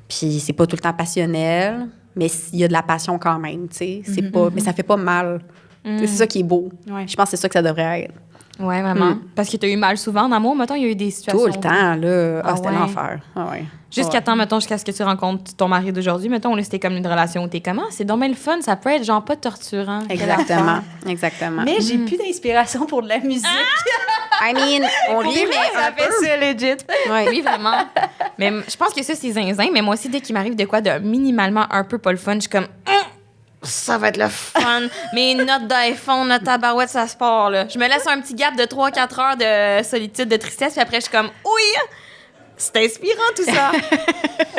Puis c'est pas tout le temps passionnel, mais il y a de la passion quand même, tu sais. C'est pas... Mais ça fait pas mal. C'est ça qui est beau. Ouais. Je pense que c'est ça que ça devrait être. Ouais, vraiment. Parce que tu as eu mal souvent en amour. Mettons, il y a eu des situations. Tout le temps, là. Ah C'était ouais. l'enfer. Ah ouais. Jusqu'à temps, mettons, jusqu'à ce que tu rencontres ton mari d'aujourd'hui. Mettons, là, c'était comme une relation où t'es comment? C'est donc bien le fun. Ça peut être genre pas torturant. Exactement. Exactement. Mais j'ai plus d'inspiration pour de la musique. I mean, on rit, mais ça un fait peu. ça, legit. Ouais. Oui, vraiment. Mais je pense que ça, c'est zinzin. Mais moi aussi, dès qu'il m'arrive de quoi de minimalement un peu pas le fun, je suis comme... Ça va être le fun. Mes notes d'iPhone, notre tabarouette, ça se part, là. Je me laisse un petit gap de 3-4 heures de solitude, de tristesse, puis après, je suis comme, oui, c'est inspirant, tout ça.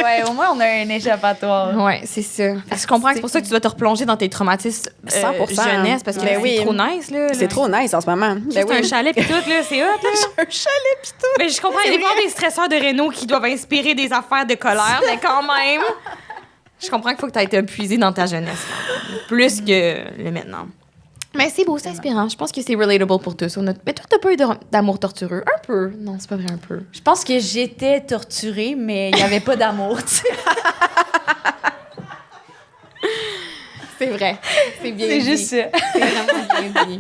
Ouais, au moins, on a un échappatoire. Ouais, c'est ça. Fait que je comprends que c'est pour ça que tu dois te replonger dans tes traumatismes 100%. jeunesse, parce que Ben c'est oui. trop nice, là. C'est trop nice en ce moment. Juste un chalet pis tout, là, c'est hot, là. un chalet pis tout. Mais je comprends, il y a des stresseurs de Renault qui doivent inspirer des affaires de colère, mais quand même, je comprends qu'il faut que tu aies été épuisé dans ta jeunesse. Plus que le maintenant. Mais c'est beau, c'est inspirant. Je pense que c'est relatable pour tous. Mais toi, t'as pas eu d'amour tortureux? Un peu. Non, c'est pas vrai, un peu. Je pense que j'étais torturée, mais il n'y avait pas d'amour, tu sais. C'est vrai. C'est bien C'est dit. juste ça. C'est vraiment bien dit.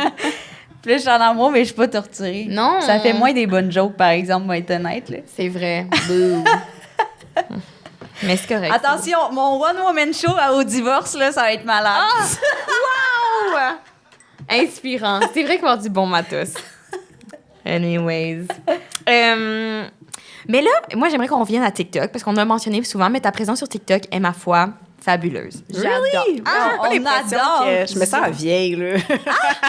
Puis là, je suis en amour, mais je suis pas torturée. Non. Ça fait moins des bonnes jokes, par exemple, moi, être honnête, là. C'est vrai. Boo. Mais c'est correct. Attention, mon one-woman show au divorce, là, ça va être malade. Wow! Inspirant. C'est vrai qu'on a du bon matos. Anyways. Mais là, moi, j'aimerais qu'on revienne à TikTok parce qu'on a mentionné souvent, mais ta présence sur TikTok est, ma foi, fabuleuse. J'adore. Really? Ah, J'ai pas on l'impression adore que je me sens vieille, là.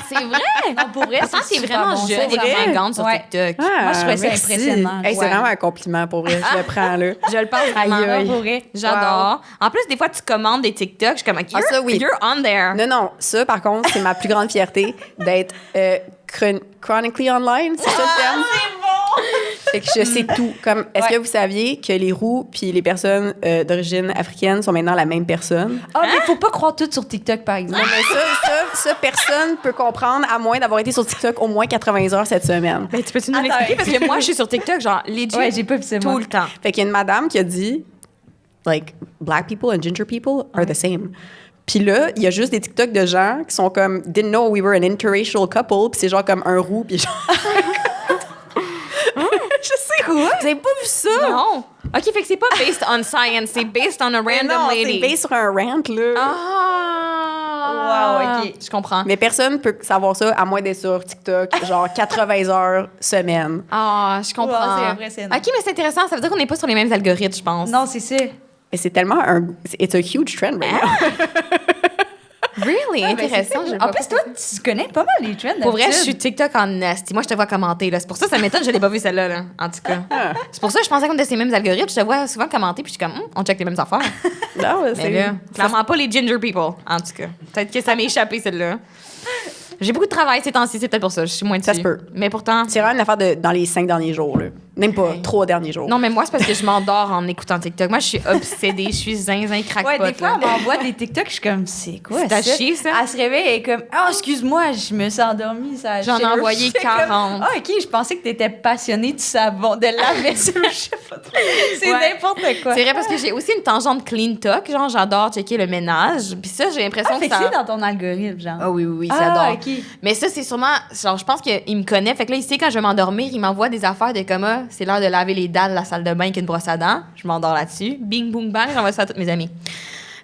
C'est vrai? Non, pour vrai, Pourtant, c'est super vraiment bon, jeune ça, et vraiment. fringante sur Ouais. TikTok. Moi, je trouvais ça merci. impressionnant. Hey, c'est Ouais. vraiment un compliment pour vrai. Je le prends, là. Je le pense vraiment. Aïe, aïe. Non, pour vrai. J'adore. En plus, des fois, tu commandes des TikTok. Je suis comme, you're, ça, oui. you're on there. Non, non, ça, par contre, c'est ma plus grande fierté d'être chronically online, c'est ça le terme? Fait que je sais tout. Comme, est-ce que vous saviez que les roux puis les personnes d'origine africaine sont maintenant la même personne? Ah, mais faut pas croire tout sur TikTok, par exemple. Non, mais ça, personne peut comprendre, à moins d'avoir été sur TikTok au moins 80 heures cette semaine. Ben, tu peux-tu nous l'expliquer? Parce que moi, je suis sur TikTok, genre, legit, Ouais, j'ai pas vu ça, tout moi. le temps. Fait qu'il y a une madame qui a dit, like, black people and ginger people are the same. Puis là, il y a juste des TikTok de gens qui sont comme, didn't know we were an interracial couple, puis c'est genre comme un roux, puis genre... Je sais quoi? Vous avez pas vu ça? Non. OK, fait que c'est pas based on science, c'est based on a random non, lady. c'est basé sur un rant, là. Ah! Wow, OK. Je comprends. Mais personne peut savoir ça à moins d'être sur TikTok, genre 80 heures semaine. Ah, je comprends. Wow, c'est impressionnant. OK, mais c'est intéressant. Ça veut dire qu'on n'est pas sur les mêmes algorithmes, je pense. Non, c'est ça. Et c'est tellement it's a huge trend right now. Really? Intéressant. je En vois plus, pas. toi, tu connais pas mal les trends. Pour vrai, je d'habitude. suis TikTok en nasty. Moi, je te vois commenter. Là. C'est pour ça que ça m'étonne, je l'ai pas vu celle-là, là, en tout cas. C'est pour ça que je pensais qu'on était ces mêmes algorithmes. Je te vois souvent commenter, puis je suis comme, on check les mêmes affaires. Non, Mais là, clairement pas les ginger people, en tout cas. Peut-être que ça m'est échappé, celle-là. J'ai beaucoup de travail ces temps-ci, c'est peut-être pour ça. Je suis moins dessus. Ça se peut. Mais pourtant. C'est vraiment une affaire dans les 5 derniers jours, là. Même pas 3 derniers jours. Non, mais moi, c'est parce que je m'endors en écoutant TikTok. Moi, je suis obsédée. Je suis zinzin crackpot. Ouais, des fois, là. elle m'envoie des TikTok, je suis comme, c'est quoi C'est à chier, ça? Elle se réveille, elle est comme, oh, excuse-moi, je me suis endormie. Ça J'en ai shiver. envoyé C'est comme, 40. Ah, OK, je pensais que t'étais passionnée du savon, de la vaisselle, je sais pas trop. C'est Ouais. n'importe quoi. C'est vrai parce que j'ai aussi une tangente clean talk. Genre, j'adore checker le ménage. Puis ça, j'ai l'impression Ah, fait que que ça. c'est dans ton algorithme, genre. Ah oui, oui, oui, Ah, j'adore. OK. Mais ça, c'est sûrement. Genre, je pense qu'il me connaît. Fait que là, il sait quand je vais m'endormir, il m'envoie des affaires de comme, ah, c'est l'heure de laver les dalles de la salle de bain avec une brosse à dents. Je m'endors là-dessus. Bing, boom, bang, j'envoie ça à toutes mes amies.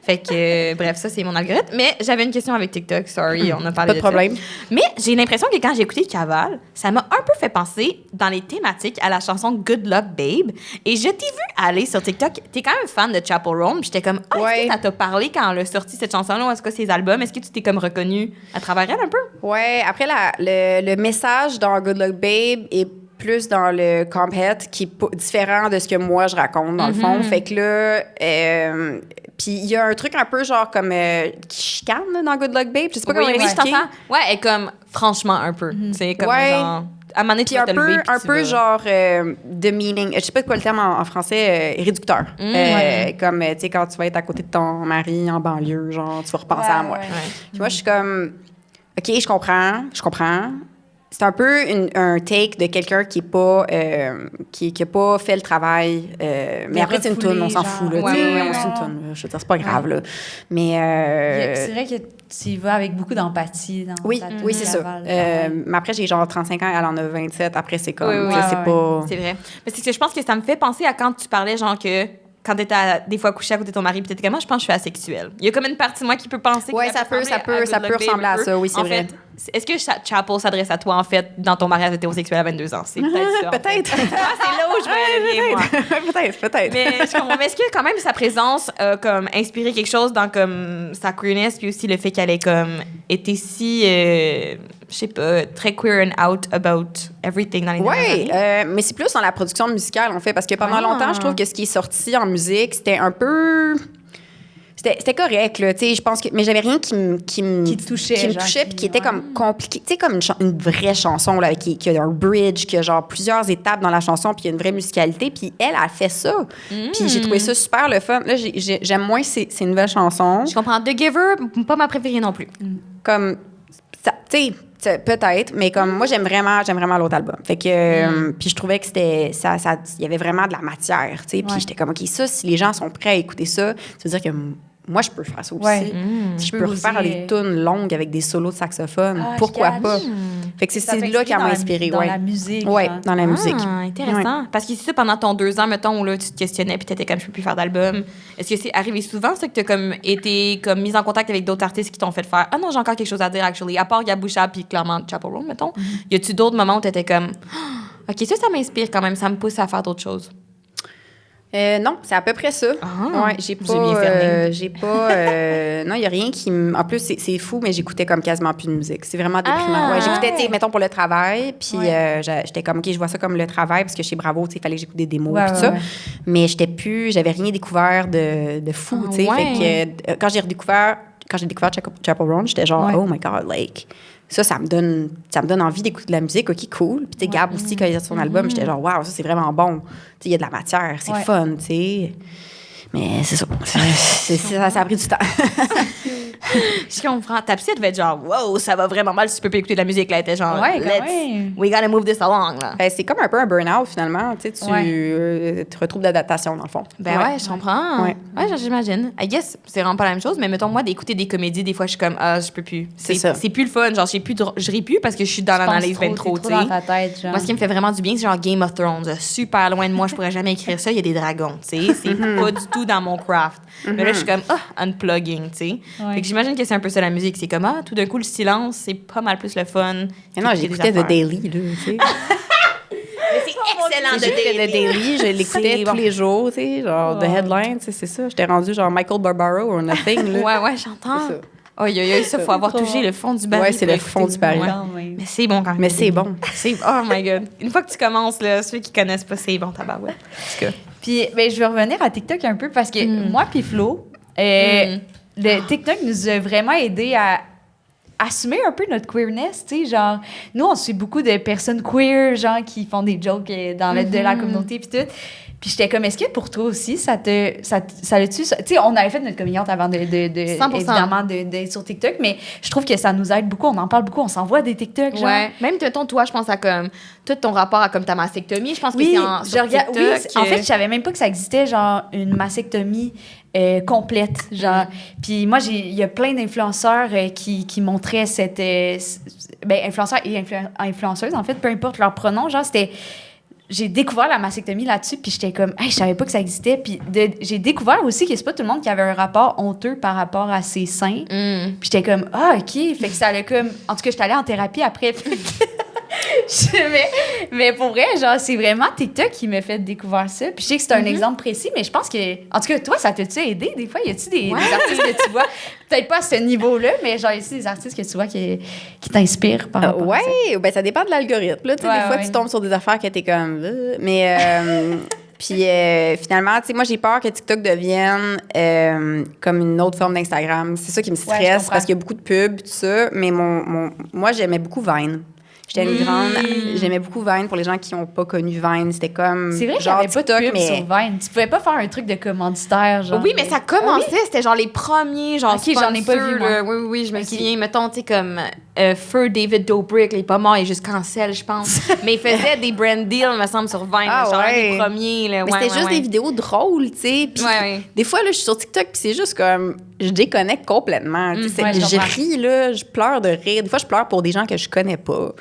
Fait que, bref, ça, c'est mon algorithme. Mais j'avais une question avec TikTok. Sorry, on a parlé Pas de problème. Mais j'ai l'impression que quand j'ai écouté Caval, ça m'a un peu fait penser dans les thématiques à la chanson Good Luck Babe. Et je t'ai vu aller sur TikTok. T'es quand même fan de Chappell Roan. Puis j'étais comme, ah, est-ce Ouais. que ça t'a parlé quand elle a sorti cette chanson-là? Ou est-ce que ses albums? Est-ce que tu t'es comme reconnue à travers elle un peu? Ouais, après, le message dans Good Luck Babe est plus dans le Compet, qui est différent de ce que moi, je raconte, dans le fond. Fait que là... puis il y a un truc un peu genre comme qui chicane là, dans Good Luck Babe. Je sais pas comment oui, je l'expliquer. t'entends. Ouais, elle est comme, franchement, un peu. C'est comme Ouais. genre. À un moment donné, tu Puis vas te lever. puis un tu peu vas- genre demeaning. Je sais pas quoi le terme en français, réducteur. Comme, tu sais, quand tu vas être à côté de ton mari en banlieue, genre, tu vas repenser à moi. Ouais. Puis moi, je suis comme, OK, je comprends. C'est un peu un take de quelqu'un qui est pas qui a pas fait le travail. Mais après, c'est une toune, on s'en genre. fout. Là, Ouais, tu sais, ouais, on ouais. c'est une toune. Je veux dire, c'est pas grave. Là. Mais... C'est vrai que tu y vas avec beaucoup d'empathie dans oui, ta tune oui, c'est ça. Caval. Mais après, j'ai genre 35 ans, elle en a 27. Après, c'est comme, Oui, oui, je sais ouais, pas... C'est vrai. Mais c'est que je pense que ça me fait penser à quand tu parlais, genre, que quand t'étais des fois couché à côté de ton mari, puis t'étais comme, moi, je pense que je suis asexuelle. Il y a comme une partie de moi qui peut penser que Ouais, ça peut ressembler à ça, oui, c'est en vrai. Fait, est-ce que Chappell s'adresse à toi, en fait, dans ton mariage hétérosexuel à 22 ans? C'est peut-être ça. en fait. Peut-être. Ah, c'est là où je vais aller, moi. Peut-être. Mais je comprends. Mais est-ce que quand même sa présence a comme inspiré quelque chose dans comme sa queerness, puis aussi le fait qu'elle ait comme été si, je sais pas, très queer and out about everything dans les dernières Oui, années? mais c'est plus dans la production musicale, en fait, parce que pendant Ah. longtemps, je trouve que ce qui est sorti en musique, c'était un peu... C'était correct, là, tu sais, je pense que... Mais j'avais rien qui me touchait, qui me genre, touchait, qui- puis qui était ouais. comme compliqué. Tu sais, comme une vraie chanson, là, qui a un bridge, qui a genre plusieurs étapes dans la chanson, puis il y a une vraie musicalité, puis elle a fait ça. Puis j'ai trouvé ça super le fun. Là, j'aime moins ces nouvelles chansons. Je comprends. The Giver, pas ma préférée non plus. Comme, tu sais, peut-être, mais comme moi, j'aime vraiment l'autre album. Fait que, puis je trouvais que c'était, il y avait vraiment de la matière, tu sais. Puis Ouais. j'étais comme, OK, ça, si les gens sont prêts à écouter ça, ça veut dire que moi, je peux faire ça aussi. Ouais. Si je Tu peux peux refaire aussi, des tunes longues avec des solos de saxophone, Ah, pourquoi je pas? catch. Fait que c'est Ça là t'inspire qu'elle m'a dans la- inspirée, dans ouais. la musique, Ouais, genre. dans la musique. Ah, intéressant. Parce que c'est ça, pendant ton 2 ans, mettons, où là, tu te questionnais, puis t'étais comme, je peux plus faire d'album. Est-ce que c'est arrivé souvent, ça, que t'as comme été comme mise en contact avec d'autres artistes qui t'ont fait faire, ah non, j'ai encore quelque chose à dire, actually, à part Yabusha, puis clairement Chappell Roan, mettons. Y a-tu d'autres moments où t'étais comme, ah, OK, ça m'inspire quand même, ça me pousse à faire d'autres choses? Non, c'est à peu près ça. Ah, ouais, j'ai bien cerné. non, il y a rien qui me... En plus, c'est fou, mais j'écoutais comme quasiment plus de musique. C'est vraiment déprimant. Ah, Ouais, j'écoutais, tu sais, ouais. mettons, pour le travail, puis Ouais. j'étais comme, OK, je vois ça comme le travail, parce que chez Bravo, tu sais, il fallait que j'écoute des démos, Ouais, puis tout ouais, ça. ouais. Mais j'avais rien découvert de fou, Ah, tu sais. ouais. Fait que quand j'ai redécouvert quand j'ai découvert Chapel Roan, j'étais genre, oh my God, like, ça me donne envie d'écouter de la musique, OK, cool. Puis, tu sais, Gab aussi, quand il a son album, j'étais genre, wow, ça, c'est vraiment bon. Tu sais, il y a de la matière, c'est fun, tu sais. Mais c'est ça. Ça a pris du temps. Je comprends. Ta psy, elle devait être genre, wow, ça va vraiment mal si tu peux pas écouter de la musique. Là, elle était genre, we gotta move this along. Là. Ben, c'est comme un peu un burn-out, finalement. Tu sais, tu retrouves d'adaptation, dans le fond. Ben ouais, je comprends. Ouais, j'imagine. I guess, c'est vraiment pas la même chose, mais mettons, moi, d'écouter des comédies, des fois, je suis comme, je peux plus. C'est plus le fun. Genre, je ris plus parce que je suis dans l'analyse ben trop, tu sais. dans ta tête, genre. Moi, ce qui me fait vraiment du bien, c'est genre Game of Thrones. Super loin de moi, je pourrais jamais écrire ça. Il y a des dragons, tu sais. C'est pas du tout dans mon craft. Mais là, je suis comme, unplugging, tu sais. Fait que j'imagine que c'est un peu ça la musique. C'est comme, tout d'un coup, le silence, c'est pas mal plus le fun. Mais non, j'écoutais The Daily, là, tu sais. Mais c'est excellent, The Daily. Je l'écoutais tous les jours, tu sais, genre, The Headline, c'est ça. J'étais rendue genre Michael Barbaro ou Nothing, là. Ouais, j'entends. Ça, faut avoir touché le fond du baril. Ouais, c'est le fond du baril. Mais c'est bon quand même. Mais c'est bon. Oh my God. Une fois que tu commences, là, ceux qui connaissent pas, c'est bon, tabarouette. Puis, je vais revenir à TikTok un peu parce que moi puis Flo, le TikTok nous a vraiment aidé à assumer un peu notre queerness, tu sais, genre, nous, on suit beaucoup de personnes queer, genre, qui font des jokes de la communauté, puis tout. Puis j'étais comme, est-ce que pour toi aussi, ça l'a-tu... Tu sais, on avait fait notre communiante avant évidemment, d'être sur TikTok, mais je trouve que ça nous aide beaucoup, on en parle beaucoup, on s'envoie des TikTok, genre. Ouais, même toi, je pense à comme, tout ton rapport à comme ta mastectomie, je pense que c'est sur TikTok. Oui, en fait, je savais même pas que ça existait, genre, une mastectomie complète, genre. Puis moi, il y a plein d'influenceurs qui montraient cette... influenceurs et influenceuses, en fait, peu importe leur pronom, genre, c'était... J'ai découvert la mastectomie là-dessus, puis j'étais comme, hey, je savais pas que ça existait. Puis j'ai découvert aussi que c'est pas tout le monde qui avait un rapport honteux par rapport à ses seins. Puis j'étais comme, OK. Fait que ça allait comme... En tout cas, j'étais allée en thérapie après. mais pour vrai, genre, c'est vraiment TikTok qui m'a fait découvrir ça. Puis je sais que c'est un exemple précis, mais je pense que... En tout cas, toi, ça t'a-tu aidé des fois? Y a-tu des artistes que tu vois? Peut-être pas à ce niveau-là, mais genre, ici, des artistes que tu vois qui t'inspirent par rapport à ça. Ben ça dépend de l'algorithme. Là, des fois, tu tombes sur des affaires que t'es comme... Mais... Puis finalement, tu sais, moi, j'ai peur que TikTok devienne comme une autre forme d'Instagram. C'est ça qui me stresse parce qu'il y a beaucoup de pubs, tout ça. Mais moi, j'aimais beaucoup Vine. J'étais une grande... J'aimais beaucoup Vine. Pour les gens qui n'ont pas connu Vine, c'était comme... C'est vrai qu'il n'y avait pas de pub sur Vine. Tu pouvais pas faire un truc de commanditaire, genre... Oui, mais ça commençait. C'était genre les premiers, genre... OK, j'en ai pas vu, moi. Oui, je me souviens. Mettons, tu sais, comme... Feu David Dobrik, il est pas mort, il est juste cancel, je pense. Mais il faisait des brand deals, me semble, sur Vine. Genre un des premiers, là. Mais c'était juste des vidéos drôles, tu sais. Puis des fois, là, je suis sur TikTok, puis c'est juste comme... Je déconnecte complètement. Je ris, là, je pleure de rire. Des fois, je pleure pour des gens que je connais pas.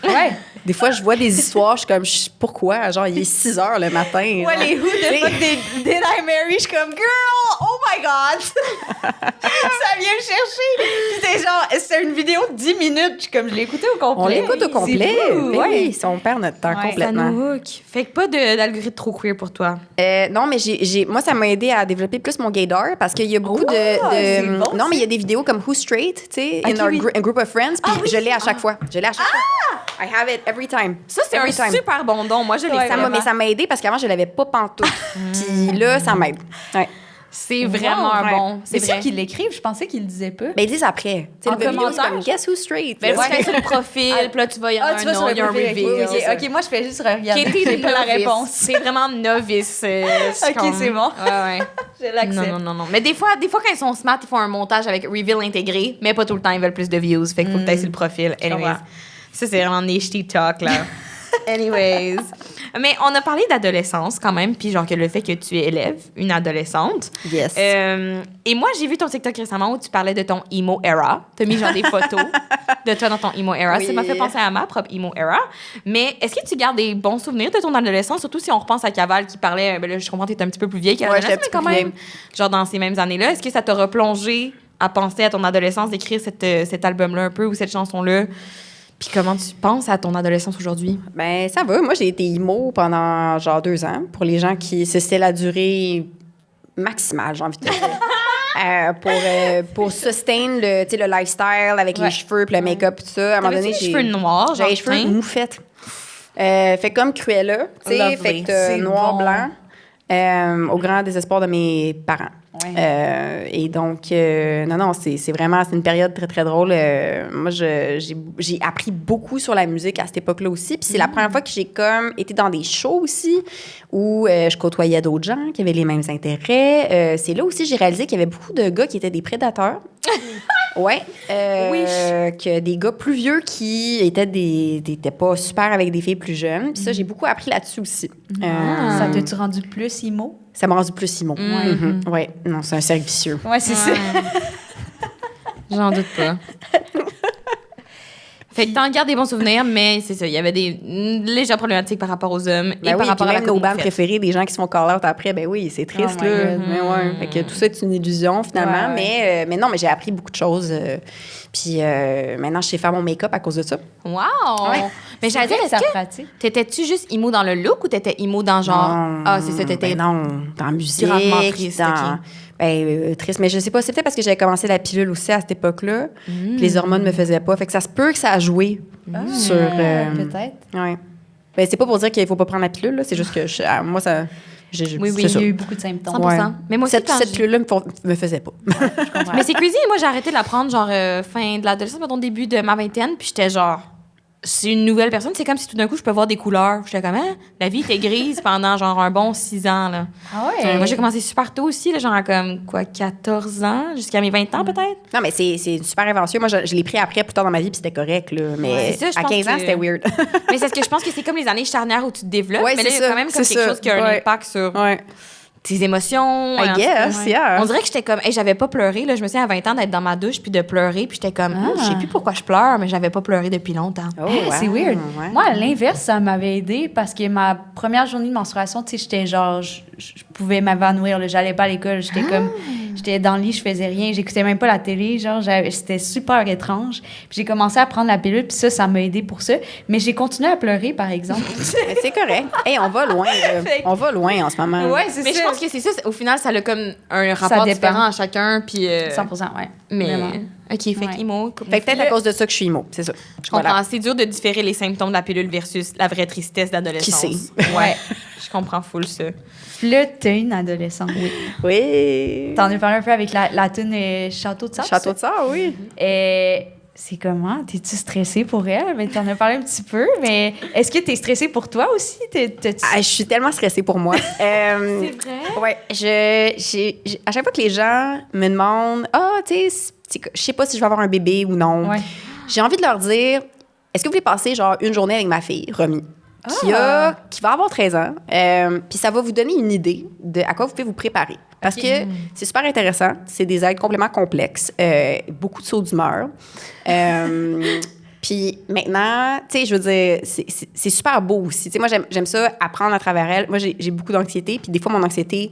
Des fois, je vois des histoires, je suis comme, pourquoi? Genre, il est 6 heures le matin. Ouais, les who the fuck did I marry? Je suis comme, girl, oh my God! Ça vient me chercher. Puis c'est une vidéo de 10 minutes. Je l'ai écoutée au complet. On l'écoute au complet. Oui, on perd notre temps complètement. Ça nous hook. Fait que pas d'algorithme trop queer pour toi. Non, mais moi, ça m'a aidé à développer plus mon gaydar parce qu'il y a beaucoup de... Bon, non, mais il y a des vidéos comme Who's Straight, tu sais, in a group of friends, puis je l'ai à chaque fois. I have it every time. Ça, c'est un super bon don. Moi, je l'ai mais ça m'a aidé parce qu'avant, je l'avais pas pantoute. Puis là, ça m'aide. Ouais. C'est vraiment bon. C'est sûr qu'ils l'écrivent. Je pensais qu'ils le disaient pas. Ben, ils disent après. Tu sais, le vidéo, c'est comme Guess Who's Straight. Ben, tu fais sur le profil, puis là, tu vas y avoir un nom, il y a un reveal. OK, moi, je fais juste regarder. Katie, j'ai pas la réponse. C'est vraiment novice. OK, c'est bon. Ouais. Je l'accepte. Non. Mais des fois, quand ils sont smart, ils font un montage avec reveal intégré, mais pas tout le temps, ils veulent plus de views. Fait qu'il faut que tu ailles sur le profil. Anyways. Ça, c'est vraiment niche TikTok, là. Anyways. Mais on a parlé d'adolescence quand même, puis genre que le fait que tu es élève, une adolescente. Yes. Et moi, j'ai vu ton TikTok récemment où tu parlais de ton emo era. T'as mis genre des photos de toi dans ton emo era. Oui. Ça m'a fait penser à ma propre emo era. Mais est-ce que tu gardes des bons souvenirs de ton adolescence, surtout si on repense à Caval qui parlait, ben là, je comprends que t'es un petit peu plus vieille qu'elle, mais quand même, genre dans ces mêmes années-là, est-ce que ça t'a replongé à penser à ton adolescence, d'écrire cet album-là un peu ou cette chanson-là? Puis comment tu penses à ton adolescence aujourd'hui? Ben ça va. Moi, j'ai été emo pendant genre 2 ans. Pour les gens qui... C'était la durée maximale, j'ai envie de dire. Pour sustain le lifestyle avec les cheveux puis le make-up tout ça. À un moment donné, j'ai... cheveux noirs, genre les cheveux moufettes. Fait comme Cruella, tu sais. Fait que noir, blanc. Au grand désespoir de mes parents. Ouais. Et donc, non, c'est vraiment, c'est une période très, très drôle. Moi, j'ai appris beaucoup sur la musique à cette époque-là aussi. Puis c'est la première fois que j'ai comme été dans des shows aussi où je côtoyais d'autres gens qui avaient les mêmes intérêts. C'est là aussi j'ai réalisé qu'il y avait beaucoup de gars qui étaient des prédateurs. Ouais. Que des gars plus vieux qui étaient pas super avec des filles plus jeunes. Puis ça, j'ai beaucoup appris là-dessus aussi. Ça t'a-tu rendu plus emo? Ça m'a rendu plus Simon. Ouais. Non, c'est un cercle vicieux. Ouais, c'est ça. J'en doute pas. Fait que t'en gardes des bons souvenirs, mais c'est ça, il y avait des légères problématiques par rapport aux hommes et par rapport à la nos bandes communauté. préférées, des gens qui se font call-out après, ben oui, c'est triste, Oh my là. God. Mais ouais, fait que tout ça est une illusion, finalement. Ouais. Mais non, mais j'ai appris beaucoup de choses. Puis maintenant, je sais faire mon make-up à cause de ça. Wow! Ouais. Mais j'allais dire, ça est-ce que pratique. t'étais-tu juste emo dans le look ou t'étais emo dans genre... Non, Ah, c'est ça, t'étais... ben non, dans la musique, gravement triste, dans... ok. Triste, mais je sais pas, c'est peut-être parce que j'avais commencé la pilule aussi à cette époque-là. Puis les hormones me faisaient pas. Fait que ça se peut que ça a joué sur... Peut-être. Ouais. Ben, c'est pas pour dire qu'il faut pas prendre la pilule, là. C'est juste que moi, ça... Oui, c'est il ça. y a eu beaucoup de symptômes. 100%. Ouais. Mais moi aussi, Cette quand pilule-là me faisait pas. Mais c'est crazy. Moi, j'ai arrêté de la prendre, genre, fin de l'adolescence, mettons, début de ma vingtaine. Puis j'étais genre, c'est une nouvelle personne. C'est comme si tout d'un coup, je peux voir des couleurs. J'étais comme, hein? La vie était grise pendant, genre, un bon 6 ans, là. Ah ouais? Moi, j'ai commencé super tôt aussi, là, genre, à comme, quoi, 14 ans, jusqu'à mes 20 ans, peut-être. Non, mais c'est une super invention. Moi, je l'ai pris après, plus tard dans ma vie, puis c'était correct, là. Mais Ouais, c'est ça, je à pense 15 ans, que- c'était weird. Mais c'est ce que je pense que c'est comme les années charnières où tu te développes. Ouais, mais là, c'est il y a ça, quand même comme c'est quelque ça. chose qui a un Ouais. impact sur Ouais. tes émotions. I en tout guess, cas. yeah. On dirait que j'étais comme, hey, j'avais pas pleuré. Là. Je me souviens à 20 ans d'être dans ma douche puis de pleurer. Puis j'étais comme, je sais plus pourquoi je pleure, mais j'avais pas pleuré depuis longtemps. Oh, Hey, c'est wow. weird. Ouais. Moi, à l'inverse, ça m'avait aidé parce que ma première journée de menstruation, tu sais, j'étais genre, je pouvais m'évanouir, là. J'allais pas à l'école, j'étais comme, j'étais dans le lit, je faisais rien, j'écoutais même pas la télé, genre, c'était super étrange. Puis j'ai commencé à prendre la pilule, puis ça m'a aidé pour ça. Mais j'ai continué à pleurer, par exemple. Mais c'est correct. Hey, on va loin, là. On va loin en ce moment. Ouais, c'est Mais ça. je pense que c'est ça. Au final, ça a comme un rapport dépend. différent à chacun. Puis, 100%, ouais. mais, Vraiment. OK, fait Ouais. qu'emo. Fait que peut-être à cause de ça que je suis emo, c'est ça. Je comprends. C'est dur de différer les symptômes de la pilule versus la vraie tristesse d'adolescence. Qui sait? Ouais. Je comprends full ça. Puis là, t'as une adolescente. Oui. Oui. T'en as parlé un peu avec la tune Château de Sable. Château de Sard, oui. C'est comment? T'es-tu stressée pour elle? Ben, t'en as parlé un petit peu, mais est-ce que t'es stressée pour toi aussi? Ah, je suis tellement stressée pour moi. C'est vrai? Ouais, à chaque fois que les gens me demandent, tu sais, je sais pas si je vais avoir un bébé ou non, Ouais. j'ai envie de leur dire, est-ce que vous voulez passer genre une journée avec ma fille, Romy, qui va avoir 13 ans, puis ça va vous donner une idée de à quoi vous pouvez vous préparer. Parce que c'est super intéressant, c'est des aides complètement complexes, beaucoup de sauts d'humeur. Puis maintenant, tu sais, je veux dire, c'est super beau aussi. Tu sais, moi, j'aime ça, apprendre à travers elle. Moi, j'ai beaucoup d'anxiété, puis des fois, mon anxiété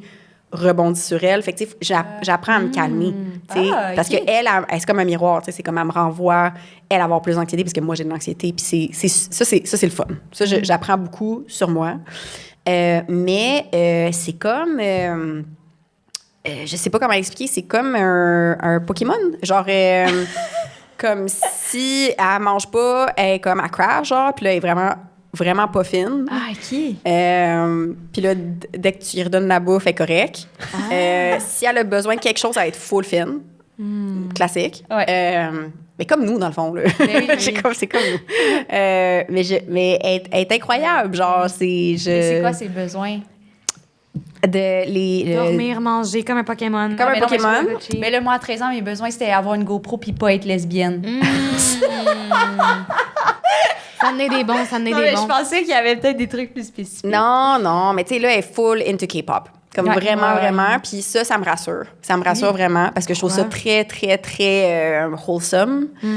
rebondit sur elle. Fait que, tu sais, j'apprends à me calmer, tu sais, parce ok. qu'elle, c'est comme un miroir, tu sais, c'est comme elle me renvoie, elle avoir plus d'anxiété, parce que moi, j'ai de l'anxiété, puis ça, c'est le fun. Ça, j'apprends beaucoup sur moi. Mais c'est comme... je sais pas comment expliquer, c'est comme un Pokémon. Genre, comme si elle mange pas, elle est comme elle crash, genre, puis là, elle est vraiment, vraiment pas fine. Ah, OK. Puis là, dès que tu lui redonnes la bouffe, elle est correcte. Si elle a besoin de quelque chose, elle va être full fine. Classique. Ouais. Mais comme nous, dans le fond, là. oui. C'est comme nous. Mais elle est incroyable, genre, Mais c'est quoi ses besoins? Dormir, manger, comme un Pokémon. Comme un mais non, mais Pokémon. Mais là, moi, à 13 ans, mes besoins, c'était avoir une GoPro puis pas être lesbienne. Ça en est des bons, ça en est Non, des mais bons. je pensais qu'il y avait peut-être des trucs plus spécifiques. Non, mais tu sais, là, elle est full into K-pop. Comme Ouais, vraiment, ouais. vraiment. Puis ça me rassure. Ça me rassure vraiment parce que je trouve ça très, très, très wholesome. Tu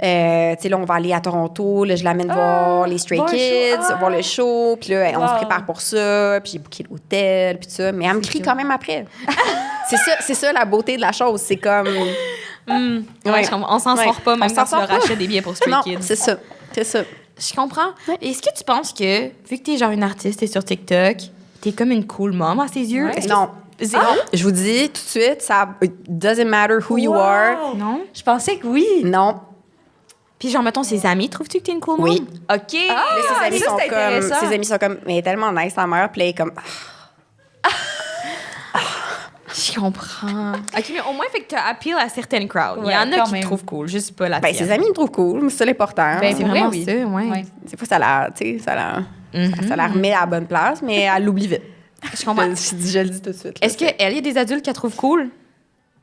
sais, là, on va aller à Toronto. Là, je l'amène voir les Stray voir le Kids, show. voir le show. Puis là, on se Wow. prépare pour ça. Puis j'ai booké l'hôtel, puis tout ça. Mais elle me crie quand même après. c'est ça la beauté de la chose. C'est comme... Ouais, Ouais. je comprends. On s'en Ouais. sort pas, On même s'en quand tu sort leur pas. achètes des billets pour Stray Non, Kids. c'est ça. C'est ça. Je comprends. Est-ce que tu penses que, vu que t'es genre une artiste, t'es sur TikTok, t'es comme une cool mom à ses yeux? Ouais. Est-ce que- Non. Zéro? Je vous dis tout de suite, ça it doesn't matter who you are. Non? Je pensais que oui. Non. Puis genre, mettons, ses amis, trouves-tu que t'es une cool Oui. mom? OK. Là, ses amis ça, sont c'est comme, intéressant. ses amis sont comme, mais elle est tellement nice, la mère. Puis là, elle est comme, Je comprends. OK, mais au moins, fait que t'as appeal à certaines crowds. Il y Ouais, en a quand qui même. te trouvent cool, juste pas la Ben, tienne. ses amis me trouvent cool, mais c'est ça l'important. Ben, C'est pour vraiment vrai, oui. ça, ouais. Ouais. Des fois, ça la remet à la bonne place, mais elle l'oublie vite. Je comprends. Je le dis tout de suite. Est-ce qu'elle y a des adultes qu'elle trouve cool?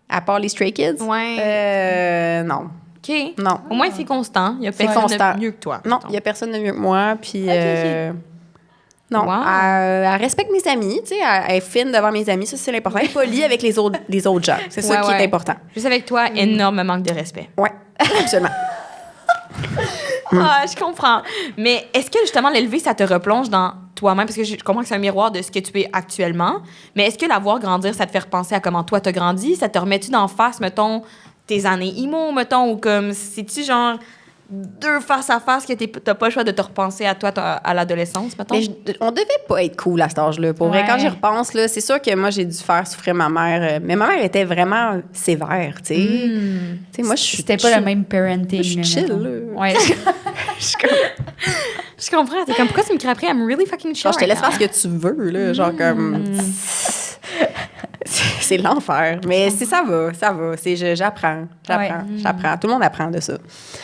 À part les Stray Kids? Ouais. Non. OK. Non. Au moins, c'est constant. Il y a C'est personne constant. de mieux que toi. Non, mettons. il n'y a personne de mieux que moi. Puis, non, Wow. elle respecte mes amis, tu sais, elle est fine devant mes amis, ça c'est l'important. Elle est polie avec les autres gens, c'est ça qui est important. Juste avec toi, énorme manque de respect. Ouais, absolument. Ah, je comprends. Mais est-ce que justement l'élever, ça te replonge dans toi-même? Parce que je comprends que c'est un miroir de ce que tu es actuellement. Mais est-ce que la voir grandir, ça te fait repenser à comment toi t'as grandi? Ça te remet-tu d'en face, mettons, tes années emo, mettons, ou comme, c'est-tu genre deux face à face que t'as pas le choix de te repenser à toi à l'adolescence, mettons? Mais on devait pas être cool à cet âge-là. Pour vrai, Ouais. quand j'y repense, là, c'est sûr que moi, j'ai dû faire souffrir ma mère. Mais ma mère était vraiment sévère, tu sais. Tu sais, moi, je suis C'était pas le même parenting. Je suis chill, mettons. là. Ouais. Je comprends. T'es comme, pourquoi tu me cries après? I'm really fucking sure. Genre, je te laisse faire ce que tu veux, là. Genre, comme. C'est l'enfer. Mais ça va. J'apprends. J'apprends. Tout le monde apprend de ça.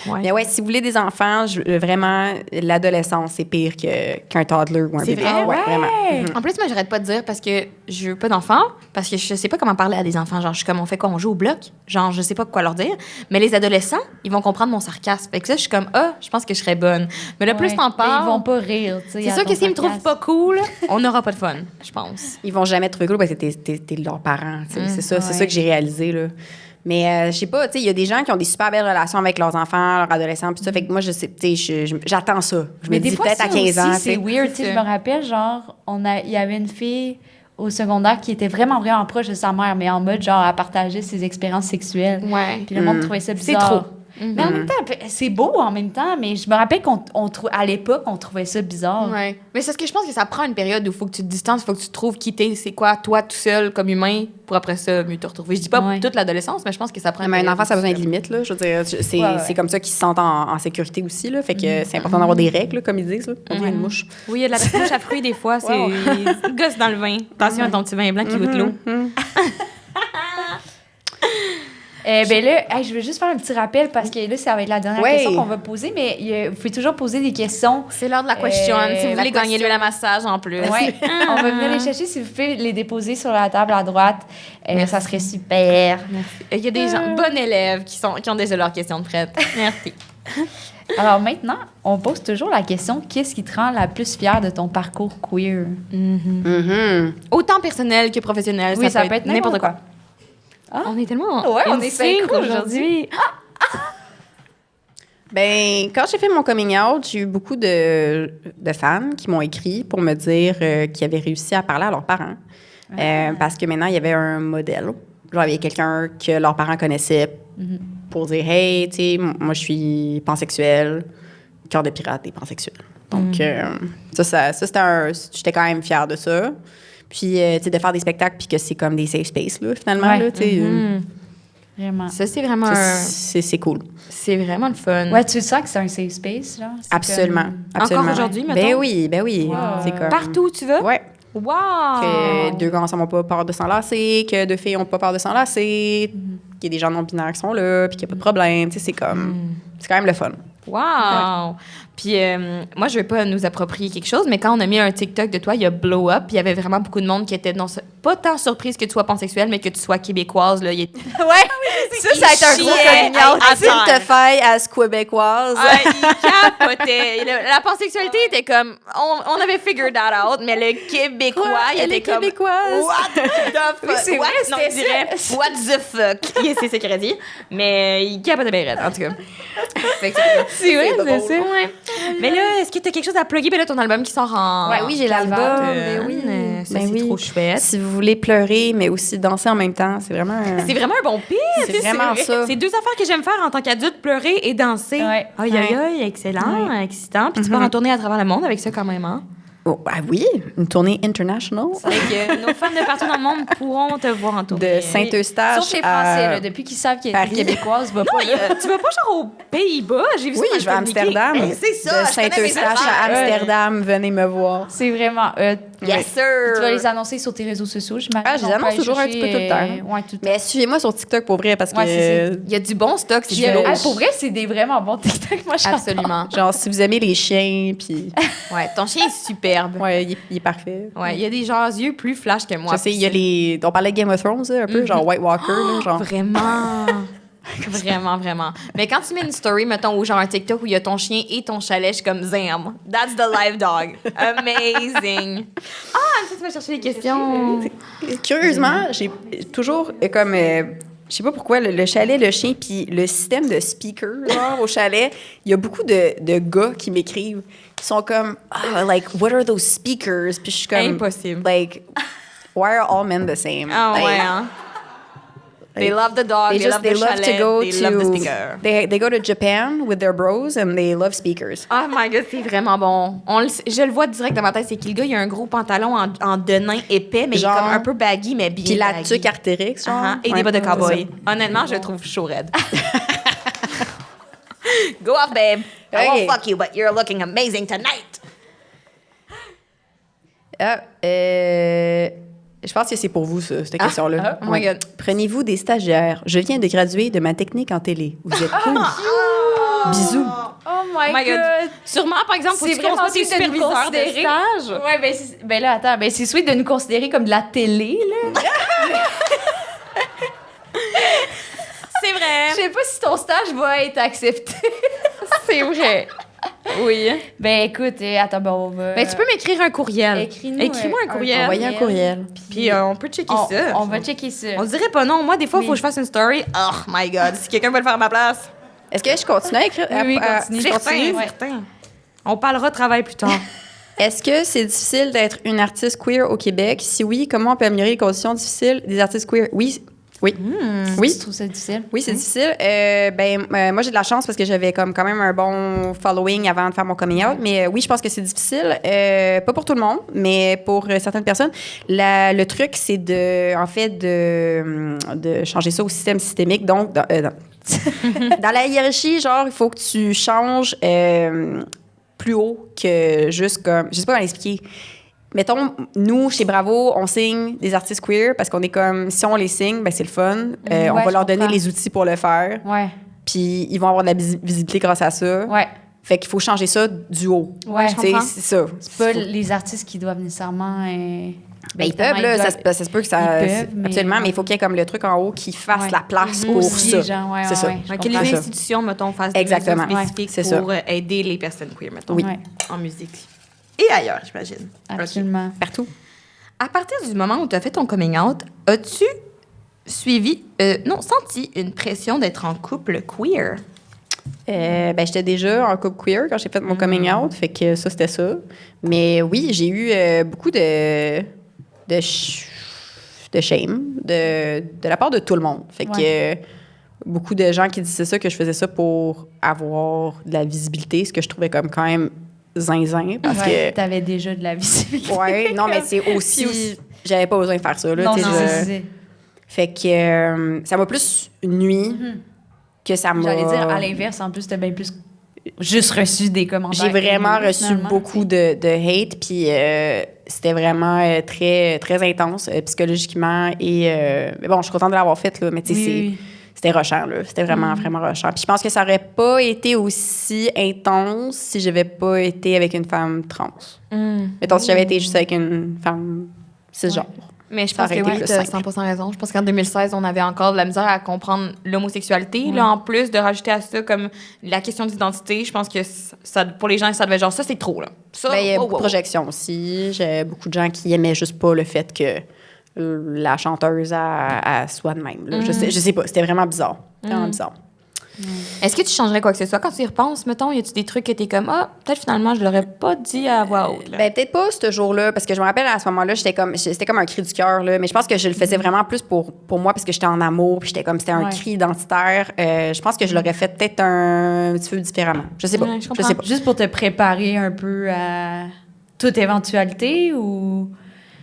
Ouais. Mais ouais, si vous voulez des enfants, vraiment, l'adolescence, c'est pire qu'un toddler ou un C'est bébé. vrai? Ouais, vraiment. En plus, moi, j'arrête pas de dire parce que je veux pas d'enfants, parce que je sais pas comment parler à des enfants. Genre, je suis comme, on fait quoi? On joue au bloc? Genre, je sais pas quoi leur dire. Mais les adolescents, ils vont comprendre mon sarcasme. Fait que ça, je suis comme, je pense que je serais bonne. Mais le plus Ouais. t'en Mais parles. ils vont pas rire, tu sais. C'est à sûr ton que s'ils me trouvent sarcasme. pas cool, on n'aura pas de fun, je pense. Ils vont jamais te trouver cool parce que t'es leurs parents. Tu sais. C'est ouais. ça que j'ai réalisé, là. Mais je sais pas, tu sais, il y a des gens qui ont des super belles relations avec leurs enfants, leurs adolescents, puis ça. Fait que moi, je sais, tu sais, j'attends ça. Je me Mais dis des fois, peut-être à ça 15 ans. aussi, c'est tu sais. weird. Tu sais, je me rappelle, genre, il y avait une fille au secondaire qui était vraiment, vraiment proche de sa mère, mais en mode, genre, à partager ses expériences sexuelles. Ouais. Puis le monde trouvait ça C'est bizarre. trop. Mais en même temps, c'est beau en même temps, mais je me rappelle à l'époque, on trouvait ça bizarre. Ouais. Mais c'est ce que je pense que ça prend une période où il faut que tu te distances, il faut que tu trouves quitter c'est quoi, toi tout seul comme humain, pour après ça mieux te retrouver. Je dis pas Ouais. toute l'adolescence, mais je pense que ça prend Mais un période enfant, ça a où besoin tu de limites, là. Je veux dire, Ouais. c'est comme ça qu'ils se sentent en sécurité aussi, là. Fait que c'est important d'avoir des règles, là, comme ils disent, là. On dirait une mouche. Oui, il y a de la petite mouche à fruits des fois, c'est gosse dans le vin. Attention à ton petit vin blanc qui goûte l'eau. Ben là, hey, je veux juste faire un petit rappel parce que là, ça va être la dernière Ouais. question qu'on va poser, mais vous pouvez toujours poser des questions. C'est l'heure de la question. Si vous la voulez gagner question. l'huile à massage en plus. Ouais. On va venir les chercher. Si vous pouvez les déposer sur la table à droite, ça serait super. Il y a des gens, bons élèves qui ont déjà leurs questions prêtes. Merci. Alors maintenant, on pose toujours la question, qu'est-ce qui te rend la plus fière de ton parcours queer? Autant personnel que professionnel. Oui, ça peut être n'importe quoi. On est tellement Ouais, on in est sync synchro aujourd'hui. Ben, quand j'ai fait mon coming out, j'ai eu beaucoup de fans qui m'ont écrit pour me dire qu'ils avaient réussi à parler à leurs parents. Parce que maintenant, il y avait un modèle. Genre, il y avait quelqu'un que leurs parents connaissaient pour dire, hey, tu sais, moi, je suis pansexuelle, cœur de pirate et pansexuelle. Donc, j'étais quand même fière de ça. Puis, tu sais, de faire des spectacles, puis que c'est comme des safe spaces, là, finalement, Ouais. là, tu sais. Vraiment. Ça, c'est vraiment C'est cool. c'est vraiment le fun. Ouais, tu sens que c'est un safe space, genre? C'est Absolument. comme- Absolument. Encore aujourd'hui, Ben mettons? oui. Wow. C'est comme... Partout où tu vas? Ouais. Wow! Que deux gars ensemble n'ont pas peur de s'enlacer, que deux filles n'ont pas peur de s'enlacer, qu'il y a des gens non-binaires qui sont là, puis qu'il n'y a pas de problème. Tu sais, c'est comme... C'est quand même le fun. Wow! Puis moi, je veux pas nous approprier quelque chose, mais quand on a mis un TikTok de toi, il y a Blow Up, puis il y avait vraiment beaucoup de monde qui était pas tant surprise que tu sois pansexuelle, mais que tu sois québécoise. Là. Ouais! Ça a été un gros coming out. Attends. Te faille à ce québécoise. Ah, il capotait. La pansexualité était comme... On avait figured that out, mais le québécois, il Elle est était comme... québécoise. What the fuck? Oui, c'est vrai, Non, c'était il dirait, what the fuck? C'est ça qu'il a dit. Mais il capotait bien raide, en tout cas. Fait que C'est vrai, c'est ça. Ouais. Mais là, est-ce que tu as quelque chose à plugger? Ben là, ton album qui sort en... Ouais, oui, j'ai l'album. ben oui. Ça, Ben c'est oui. trop chouette. Si vous voulez pleurer, mais aussi danser en même temps, c'est vraiment... C'est vraiment un bon pitch. C'est vraiment vrai. ça. C'est deux affaires que j'aime faire en tant qu'adulte, pleurer et danser. Ouais. Aïe, aïe, aïe, excellent, excitant. Puis tu pars en tournée à travers le monde avec ça quand même, hein? Oh, oui, une tournée international. Fait que nos fans de partout dans le monde pourront te voir en tournée. De Saint-Eustache Sauf chez Français, là, depuis qu'ils savent qu'il y a Paris. des Québécoises, va pas là. Tu vas pas genre aux Pays-Bas? J'ai vu Oui, ça dans je vais à le communiqué. Amsterdam. Ben, c'est ça, De je connais mes Saint-Eustache à affaires. Amsterdam, venez me voir. C'est vraiment hot. Yes, sir! Tu vas les annoncer sur tes réseaux sociaux, j'imagine. Ah, je les On peut annonce aller toujours un chercher, petit peu tout le temps. Ouais, tout le temps. Mais suivez-moi sur TikTok pour vrai, parce que... Ouais, c'est Il y a du bon stock, c'est Puis, du ah, lourd. pour vrai, c'est des vraiment bons TikTok. Moi, j'adore. Absolument. Genre, si vous aimez les chiens, puis... Ouais, ton chien est superbe. Ouais, il est parfait. Ouais, il y a des gens yeux plus flash que moi. Je sais, il y a les... On parlait de Game of Thrones, là, un peu, genre White Walker, là, genre... Vraiment. Vraiment, vraiment. Mais quand tu mets une story, mettons, ou genre un TikTok où il y a ton chien et ton chalet, je suis comme Zam. That's the live dog. Amazing. Ah, tu vas chercher les questions. Curieusement, j'ai toujours comme... je sais pas pourquoi, le chalet, le chien, puis le système de speaker, genre, au chalet, il y a beaucoup de gars qui m'écrivent. Ils sont comme, like, what are those speakers? Puis je suis comme... Impossible. Like, why are all men the same? Ah Like, ouais, hein? They love the dog, they love the chalet, they love the speaker. They go to Japan with their bros and they love speakers. Oh my God, c'est vraiment bon. Je le vois direct dans ma tête, c'est que le gars, il a un gros pantalon en denain épais, mais Genre, il est comme un peu baggy, mais bien Puis la baggy. tuque Artérix, genre. Uh-huh, et Ouais, des bottes de c'est cowboy. ça. Honnêtement, je le trouve chaud raide. Go off, babe. I Okay. won't fuck you, but you're looking amazing tonight. Ah, je pense que c'est pour vous, ça, cette question-là. oh my God. Prenez-vous des stagiaires. Je viens de graduer de ma technique en télé. Vous êtes cool. Bisous. Oh my, Oh my God. God. Sûrement, par exemple, faut C'est que tu vraiment tes sweet de nous superviseurs de considérer. stage. Ouais, ben là, attends. Ben, c'est sweet de nous considérer comme de la télé, là. C'est vrai. Je sais pas si ton stage va être accepté. C'est vrai. Oui. Ben, écoute, attends, ben, on va... Ben, tu peux m'écrire un courriel. Écris-nous moi un courriel. Envoyez un courriel. Puis on peut checker ça. On va checker ça. On dirait pas non. Moi, des fois, il Oui. faut que je fasse une story. Oh my God, si quelqu'un veut le faire à ma place. Est-ce que je continue à écrire? Oui, à- continue. je continue? Ouais. Certain. On parlera de travail plus tard. Est-ce que c'est difficile d'être une artiste queer au Québec? Si oui, comment on peut améliorer les conditions difficiles des artistes queer? Oui. Oui. Oui. Tu trouves ça difficile? Oui, c'est difficile. Moi, j'ai de la chance parce que j'avais comme quand même un bon following avant de faire mon coming out. Mais oui, je pense que c'est difficile. Pas pour tout le monde, mais pour certaines personnes. Le truc, c'est de changer ça au système systémique. Donc, dans la hiérarchie, genre, il faut que tu changes plus haut que juste comme... Je sais pas comment l'expliquer. Mettons, nous, chez Bravo, on signe des artistes queer parce qu'on est comme, si on les signe, ben c'est le fun. On ouais, va je leur donner comprends. les outils pour le faire. Ouais. Puis ils vont avoir de la visibilité grâce à ça. Ouais. Fait qu'il faut changer ça du haut. Ouais, je Tu sais, comprends. c'est ça. C'est pas les artistes qui doivent nécessairement... Ben, ils peuvent, là, ça se peut que ça... Ils peuvent, mais- Absolument, mais il faut qu'il y ait comme le truc en haut qui fasse Ouais. la place pour Aussi, ça. genre, ouais, c'est ouais, ça. ouais, je Que comprends les ça. institutions, mettons, fassent Exactement. des mesures spécifiques Ouais, c'est pour aider les personnes queer, mettons, Oui. Ouais, en musique. Et ailleurs, j'imagine. absolument. Partout. À partir du moment où tu as fait ton coming out, as-tu senti une pression d'être en couple queer? J'étais déjà en couple queer quand j'ai fait mon coming out, fait que ça, c'était ça. Mais oui, j'ai eu beaucoup de shame de la part de tout le monde. Fait que beaucoup de gens qui disaient ça, que je faisais ça pour avoir de la visibilité, ce que je trouvais comme quand même zinzin, parce que... T'avais déjà de la visibilité. Ouais, non, mais c'est aussi... J'avais pas besoin de faire ça, là. Non, tu sais, non, je- c'est... Fait que ça m'a plus nuit que ça m'a... J'allais dire, à l'inverse, en plus, t'as bien plus juste reçu des commentaires. J'ai vraiment haineux, reçu finalement, beaucoup tu sais. de hate, puis c'était vraiment très, très intense psychologiquement. Mais bon, je suis contente de l'avoir fait, là, mais tu sais, Oui. c'était rushant, là. C'était vraiment, vraiment rushant. Puis je pense que ça aurait pas été aussi intense si j'avais pas été avec une femme trans. Mettons, si j'avais été juste avec une femme cisgenre. Mais je Ça pense que aurait été oui, plus tu as simple. 100% raison. Je pense qu'en 2016, on avait encore de la misère à comprendre l'homosexualité. Là, en plus de rajouter à ça comme la question d'identité, je pense que ça, pour les gens, ça devait genre, ça, c'est trop, là. Ça, Ben, il y a wow, beaucoup de wow. projections aussi. J'ai beaucoup de gens qui aimaient juste pas le fait que la chanteuse elle soit de même. Là. Je sais pas. C'était vraiment bizarre. Vraiment bizarre. Est-ce que tu changerais quoi que ce soit? Quand tu y repenses, mettons, y a-tu des trucs que t'es comme, peut-être finalement, je l'aurais pas dit à voix haute, là. Ben, peut-être pas ce jour-là, parce que je me rappelle à ce moment-là, c'était comme un cri du cœur, là, mais je pense que je le faisais vraiment plus pour moi, parce que j'étais en amour, puis c'était un cri identitaire. Je pense que je l'aurais fait peut-être un petit peu différemment. Je sais pas. Ouais, je je comprends. sais pas. Juste pour te préparer un peu toute éventualité ou...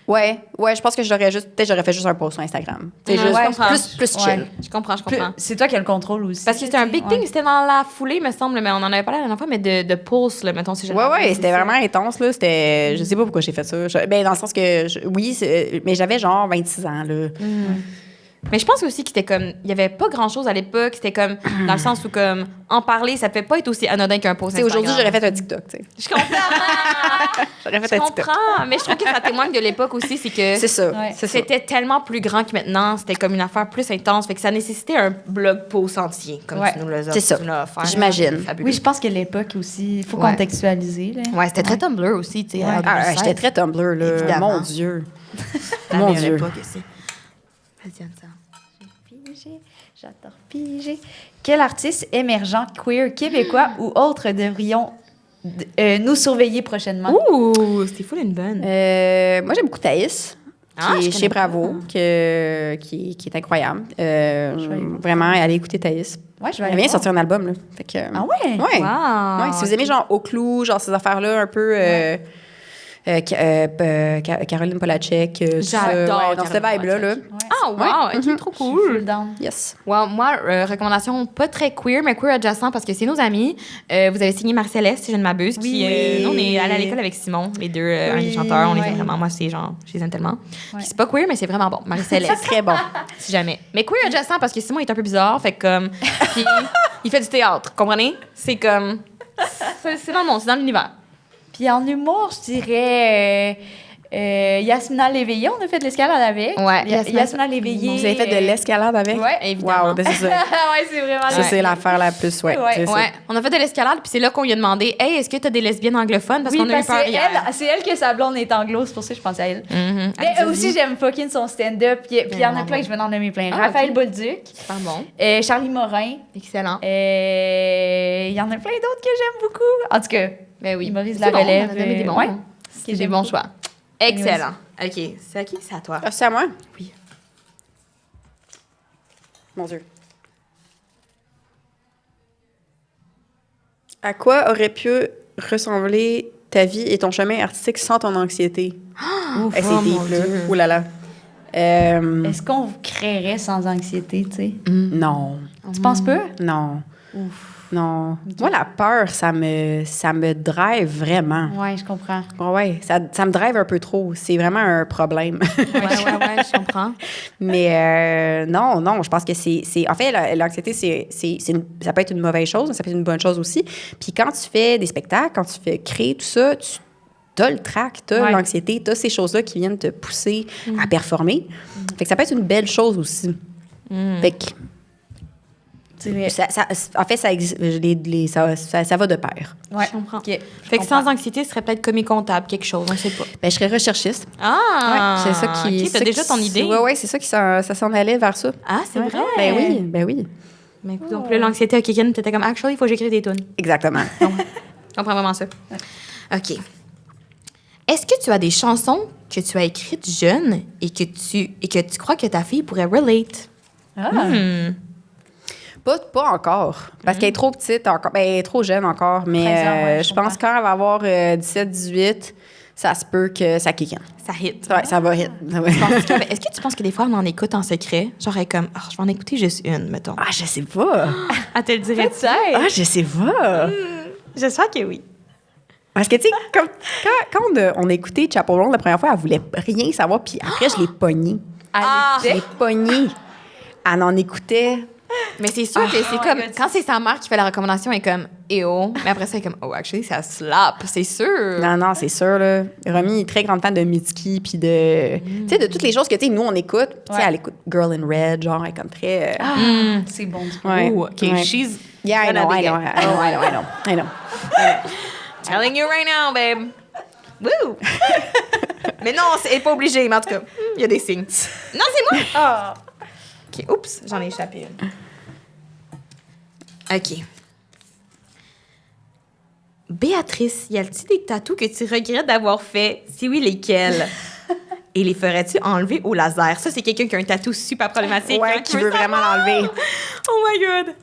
Ouais, je pense que j'aurais fait juste un post sur Instagram. C'est Ouais, juste je comprends. plus chill. Ouais. Je comprends. C'est toi qui as le contrôle aussi. Parce que c'était un big thing, c'était dans la foulée, me semble, mais on en avait parlé la dernière fois, mais de pulse, là, mettons, si jamais. Ouais, c'était vraiment intense, là. C'était... Je sais pas pourquoi j'ai fait ça. Ben, dans le sens que... mais j'avais genre 26 ans, là. Mais je pense aussi que c'était comme... Il y avait pas grand-chose à l'époque. C'était comme... Dans le sens où, comme... En parler, ça peut pas être aussi anodin qu'un post Tu sais, Instagram. aujourd'hui, j'aurais fait un TikTok, tu sais. Je comprends! J'aurais fait Je un TikTok. comprends, mais je trouve que ça témoigne de l'époque aussi, c'est que... C'est ça. Ouais. C'est ça. C'était tellement plus grand que maintenant. C'était comme une affaire plus intense. Fait que ça nécessitait un blog post entier, comme Ouais. tu nous l'as C'est ça. tu nous l'as offert. J'imagine. Fabuleux. Oui, je pense que l'époque aussi, il faut Ouais. contextualiser. Là. Ouais, c'était très Tumblr aussi, tu sais. Ouais. en Ah, 2016. j'étais très Tumblr, là. Évidemment. Mon Dieu. La Mon meilleure Dieu. époque aussi. Vas-y, Anne, ça. Piger, j'adore piger. Quel artiste émergent, queer, québécois ou autre devrions nous surveiller prochainement? Ouh, c'était full une bonne. Moi, j'aime beaucoup Thaïs, Ah, qui je est chez connais Bravo, qui est incroyable. Vraiment, allez écouter Thaïs. Ouais, je vais Elle aller vient de voir. sortir un album, là. Fait que, Ah ouais? Ouais. Wow. Ouais, si vous aimez genre Au Clou, genre ces affaires-là un peu... Caroline Polachek. tout ça. J'adore Ouais, dans cette Caroline vibe-là. Là. Polachek. Ah, wow, ok, trop Je suis cool. full down. Yes. Wow, moi, recommandation pas très queer, mais queer adjacent parce que c'est nos amis. Vous avez signé Marie-Céleste, si je ne m'abuse. Oui. Qui, nous, on est allés à l'école avec Simon, les deux, un des chanteurs. On les aime vraiment. Moi, c'est genre, je les aime tellement. Ouais. Puis c'est pas queer, mais c'est vraiment bon. Marie-Céleste. C'est très bon. Si jamais. Mais queer adjacent parce que Simon est un peu bizarre, fait que comme. Puis il fait du théâtre, comprenez? C'est comme. C'est dans le monde, c'est dans l'univers. Puis en humour, je dirais Yasmina Léveillé. On a fait de l'escalade avec. Ouais, Yasmina Léveillé. Vous avez fait de l'escalade avec? Ouais, évidemment. Wow, ben c'est ça. ouais, c'est vraiment Ça, c'est l'affaire la plus, ouais. Ouais. c'est ça. Ouais, on a fait de l'escalade, puis c'est là qu'on lui a demandé Hey, est-ce que t'as des lesbiennes anglophones? Parce Oui, qu'on a eu parce peur que hier. c'est elle que sa blonde est anglo, c'est pour ça que je pensais à elle. Mhm. Mais Elle aussi, dit- j'aime fucking son stand-up. Puis il y en a Vraiment plein, bon. je vais en nommer plein. Ah, Raphaël ok. Bolduc, Super bon. Charlie Morin. Excellent. Il y en a plein d'autres que j'aime beaucoup. En tout cas, Ben oui. Maurice C'est La Relève. Bon, on a donné des bons. ouais. C'est des bons choix. Excellent. OK. C'est à qui? C'est à toi. Ah, c'est à moi? Oui. Mon Dieu. À quoi aurait pu ressembler ta vie et ton chemin artistique sans ton anxiété? Ouf, C'est oh, deep, mon là. Dieu. Ouh là là. Est-ce qu'on vous créerait sans anxiété, tu sais? Non. Tu penses pas? Non. Non. Moi, la peur, ça me drive vraiment. Ouais, je comprends. Ouais, ça me drive un peu trop. C'est vraiment un problème. Ouais, je comprends. Mais non, je pense que c'est en fait, l'anxiété, ça peut être une mauvaise chose, mais ça peut être une bonne chose aussi. Puis quand tu fais des spectacles, quand tu fais créer tout ça, tu as le trac, tu as l'anxiété, tu as ces choses-là qui viennent te pousser à performer. Fait que ça peut être une belle chose aussi. Fait que en fait, ça existe, ça va de pair. Ouais, Je comprends. OK. Fait que sans anxiété, ce serait peut-être commis comptable, quelque chose, on sait pas. Ben, je serais recherchiste. Ah! C'est ça qui. OK, t'as déjà ton idée? Oui, c'est ça qui ça s'en allait vers ça. Ah, c'est vrai? Ben oui. Mais écoute, donc là, l'anxiété a kick in, t'étais comme, actually, il faut que j'écrive des tunes. Exactement. Je comprends vraiment ça. OK. Est-ce que tu as des chansons que tu as écrites jeune et que tu crois que ta fille pourrait relate? Ah. Pas encore. Parce qu'elle est trop petite encore. Ben, elle est trop jeune encore. 13 ans, ouais, Mais je je pense comprends. quand elle va avoir 17-18, ça se peut que ça kick in. Ça hit. Ouais, ça va hit. Ça va- Est-ce que tu penses que des fois, on en écoute en secret? Genre, elle est comme, je vais en écouter juste une, mettons. Ah, je sais pas. Elle te le dirait Ah, je sais pas. J'espère que oui. Parce que, tu sais, quand on a écouté Chaperone la première fois, elle voulait rien savoir. Puis après, je l'ai pognée. Je l'ai pognée. Elle en écoutait. Mais c'est sûr que c'est comme, quand c'est sa mère qui fait la recommandation, elle est comme, oh. Mais après ça, elle est comme, oh, actually, ça slap, c'est sûr. Non, c'est sûr, là. Romy est très grande fan de Mitski, puis de... Tu sais, de toutes les choses que, tu sais, nous, on écoute. Puis, tu sais, elle écoute Girl in Red, genre, elle est comme très... C'est bon. ouais. Ooh, OK, Ouais. she's Yeah, I gonna know, dig I know, it. I know. Telling you right now, babe. Woo! Mais non, elle n'est pas obligée, mais en tout cas, il y a des signes. Non, c'est moi! Ah. OK, oups, j'en ai échappé une. OK. Béatrice, y a-t-il des tatous que tu regrettes d'avoir fait? Si oui, lesquels? Et les ferais-tu enlever au laser? Ça, c'est quelqu'un qui a un tatou super problématique. Ouais, hein, qui veut vraiment l'enlever. Oh my my God!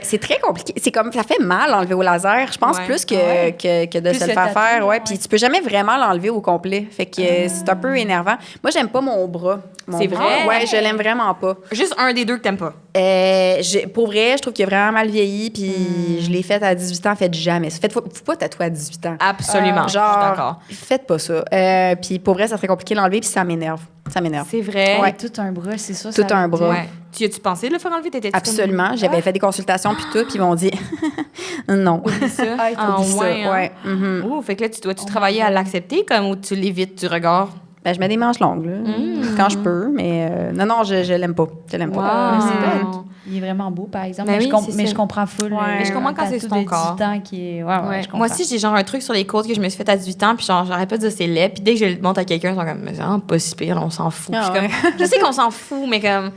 C'est très compliqué. C'est comme, ça fait mal enlever au laser, je pense, Ouais. plus que de Plus se le le faire tatou, faire. Ouais. ouais. Puis tu peux jamais vraiment l'enlever au complet. Fait que c'est un peu énervant. Moi, j'aime pas mon bras. Mon C'est bras, vrai? Ouais, je l'aime vraiment pas. Juste un des deux que t'aimes pas. Pour vrai, je trouve qu'il a vraiment mal vieilli. Puis je l'ai fait à 18 ans. Faites jamais ça. Faut pas tatouer à 18 ans. Absolument. je suis Genre, d'accord. faites pas ça. Puis pour vrai, ça serait compliqué de l'enlever. Puis ça m'énerve. Ça m'énerve. C'est vrai. Ouais. Tout un bras, c'est ça. Tout ça un veut bras. dire. Ouais. Tu as-tu pensé de le faire enlever? T'étais Absolument. J'avais fait des consultations puis tout. Puis ils m'ont dit non. ça. Ah, Ah, Oublie ça. ouais. Hein? Ouais. Mhm. Ouh, fait que là, tu dois-tu travailler à l'accepter comme ou tu l'évites du regard? Ben, je mets des manches longues, là, quand je peux, mais non, je l'aime pas. Je l'aime pas. Wow. C'est bête. Il est vraiment beau, par exemple. Ben mais oui, c'est mais ça. je comprends full. Ouais. Mais je comprends quand c'est sur ton corps. 18 ans qui est... Ouais, Ouais. je comprends. Moi aussi, j'ai genre un truc sur les côtes que je me suis fait à 18 ans, puis genre, j'arrête pas de dire c'est laid. Puis dès que je le montre à quelqu'un, ils sont comme, mais c'est vraiment pas si pire, on s'en fout. Puis je suis comme, je sais qu'on s'en fout, mais comme,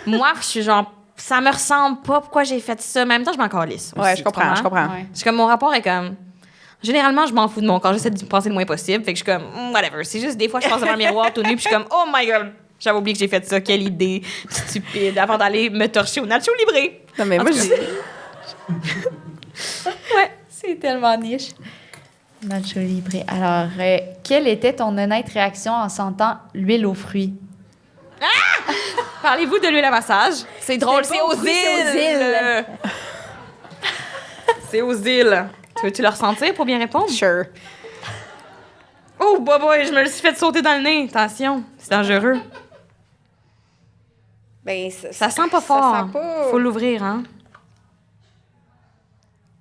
moi, je suis genre, ça me ressemble pas, pourquoi j'ai fait ça. Mais en même temps, je m'en calisse. Ouais, aussi, je comprends, tu je comprends. Ouais. Je suis comme, mon rapport est comme. Généralement, je m'en fous de mon corps. J'essaie de penser le moins possible. Fait que je suis comme, whatever. C'est juste des fois, je passe devant le miroir tout nu, puis je suis comme, oh my God, j'avais oublié que j'ai fait ça. Quelle idée stupide. Avant d'aller me torcher au Nacho Libre. Non, mais moi, Ouais, c'est tellement niche. Nacho Libre. Alors, quelle était ton honnête réaction en sentant l'huile aux fruits? Parlez-vous de l'huile à massage? C'est drôle, c'est aux îles. C'est aux îles. Tu veux-tu le ressentir pour bien répondre? Sure. Oh, boy, je me le suis fait sauter dans le nez. Attention, c'est dangereux. Ben, Ça sent pas fort. Ça sent pas. Faut l'ouvrir, hein?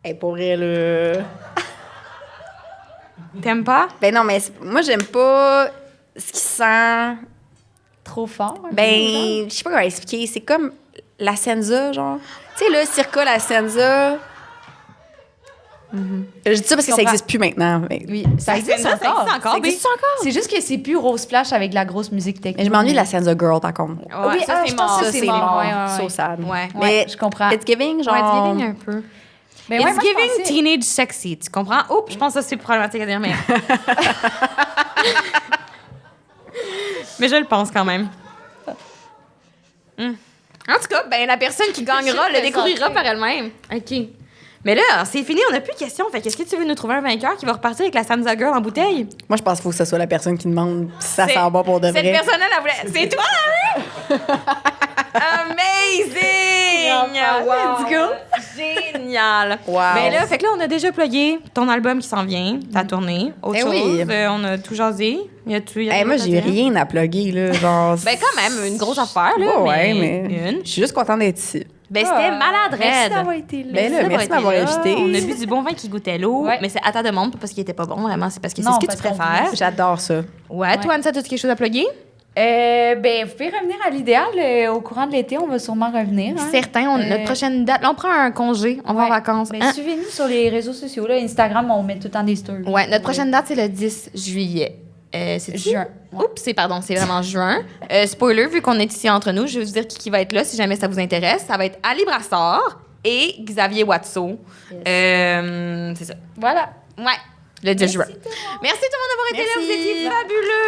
Hey, pour vrai, là. T'aimes pas? Ben, non, mais moi, j'aime pas ce qui sent. Trop fort? Ben, je sais pas comment expliquer. C'est comme la Senza, genre. Tu sais, là, Circa, la Senza. Je dis ça parce que ça comprends. n'existe plus maintenant. Mais, Oui, ça existe Ça existe encore. encore, Ça existe mais- encore. C'est juste que c'est plus Rose Flash avec de la grosse musique technique. mais je m'ennuie de la Senza Girl, par contre. Ouais, Oui, ça, je c'est pense mort. que Ça, c'est mort. Ouais, ouais, ouais. So sad. Ouais. Ouais, Mais je comprends. It's giving, genre. Ouais, it's giving un peu. Ben It's ouais, moi, je giving pensais- teenage sexy, tu comprends? Oh, je pense que ça, c'est problématique à dire, mais... mais je le pense quand même. En tout cas, ben, la personne qui gagnera Je le vais découvrira sentir. par elle-même. OK. Mais là, c'est fini, on n'a plus de questions. Fait qu'est-ce que tu veux nous trouver un vainqueur qui va repartir avec la Sansa Girl en bouteille? Moi, je pense qu'il faut que ce soit la personne qui demande si ça C'est- sent bon pour de Cette vrai. personne-là, elle voulait... C'est toi, hein? Amazing! Wow! Let's go! Wow. Génial! Ben là, fait que là, on a déjà plugué ton album qui s'en vient, ta tournée. Autre Eh chose, oui. On a tout jasé. Y a-tu... Hey, moi, j'ai rien à plugger, là. Genre. Ben quand même, une grosse affaire, là. Ouais, mais. Une. Je suis juste contente d'être ici. Ben c'était malade Merci raide. d'avoir été là. Ben là, merci de m'avoir invité. On a bu du bon vin qui goûtait l'eau, Ouais. mais c'est à ta demande, pas parce qu'il était pas bon, vraiment, c'est parce que c'est Non, ce que tu parce qu'on préfères. voulait J'adore ça. Ouais, toi, Anne, as quelque chose à plugger? Ben, vous pouvez revenir à l'idéal. Au courant de l'été, on va sûrement revenir. Hein? Certain, notre prochaine date, là, on prend un congé, on va en Ouais. vacances. Ben, Hein? suivez-nous sur les réseaux sociaux. Là. Instagram, on met tout le temps des stories. Ouais, notre prochaine date, c'est le 10 juillet. C'est Juin. Ouais. Oups, c'est vraiment juin. Spoiler, vu qu'on est ici entre nous, je vais vous dire qui va être là si jamais ça vous intéresse. Ça va être Ali Brassard et Xavier Watteau. C'est ça. Voilà. Ouais, le 10 juin. Merci tout le monde d'avoir été là. Vous étiez fabuleux.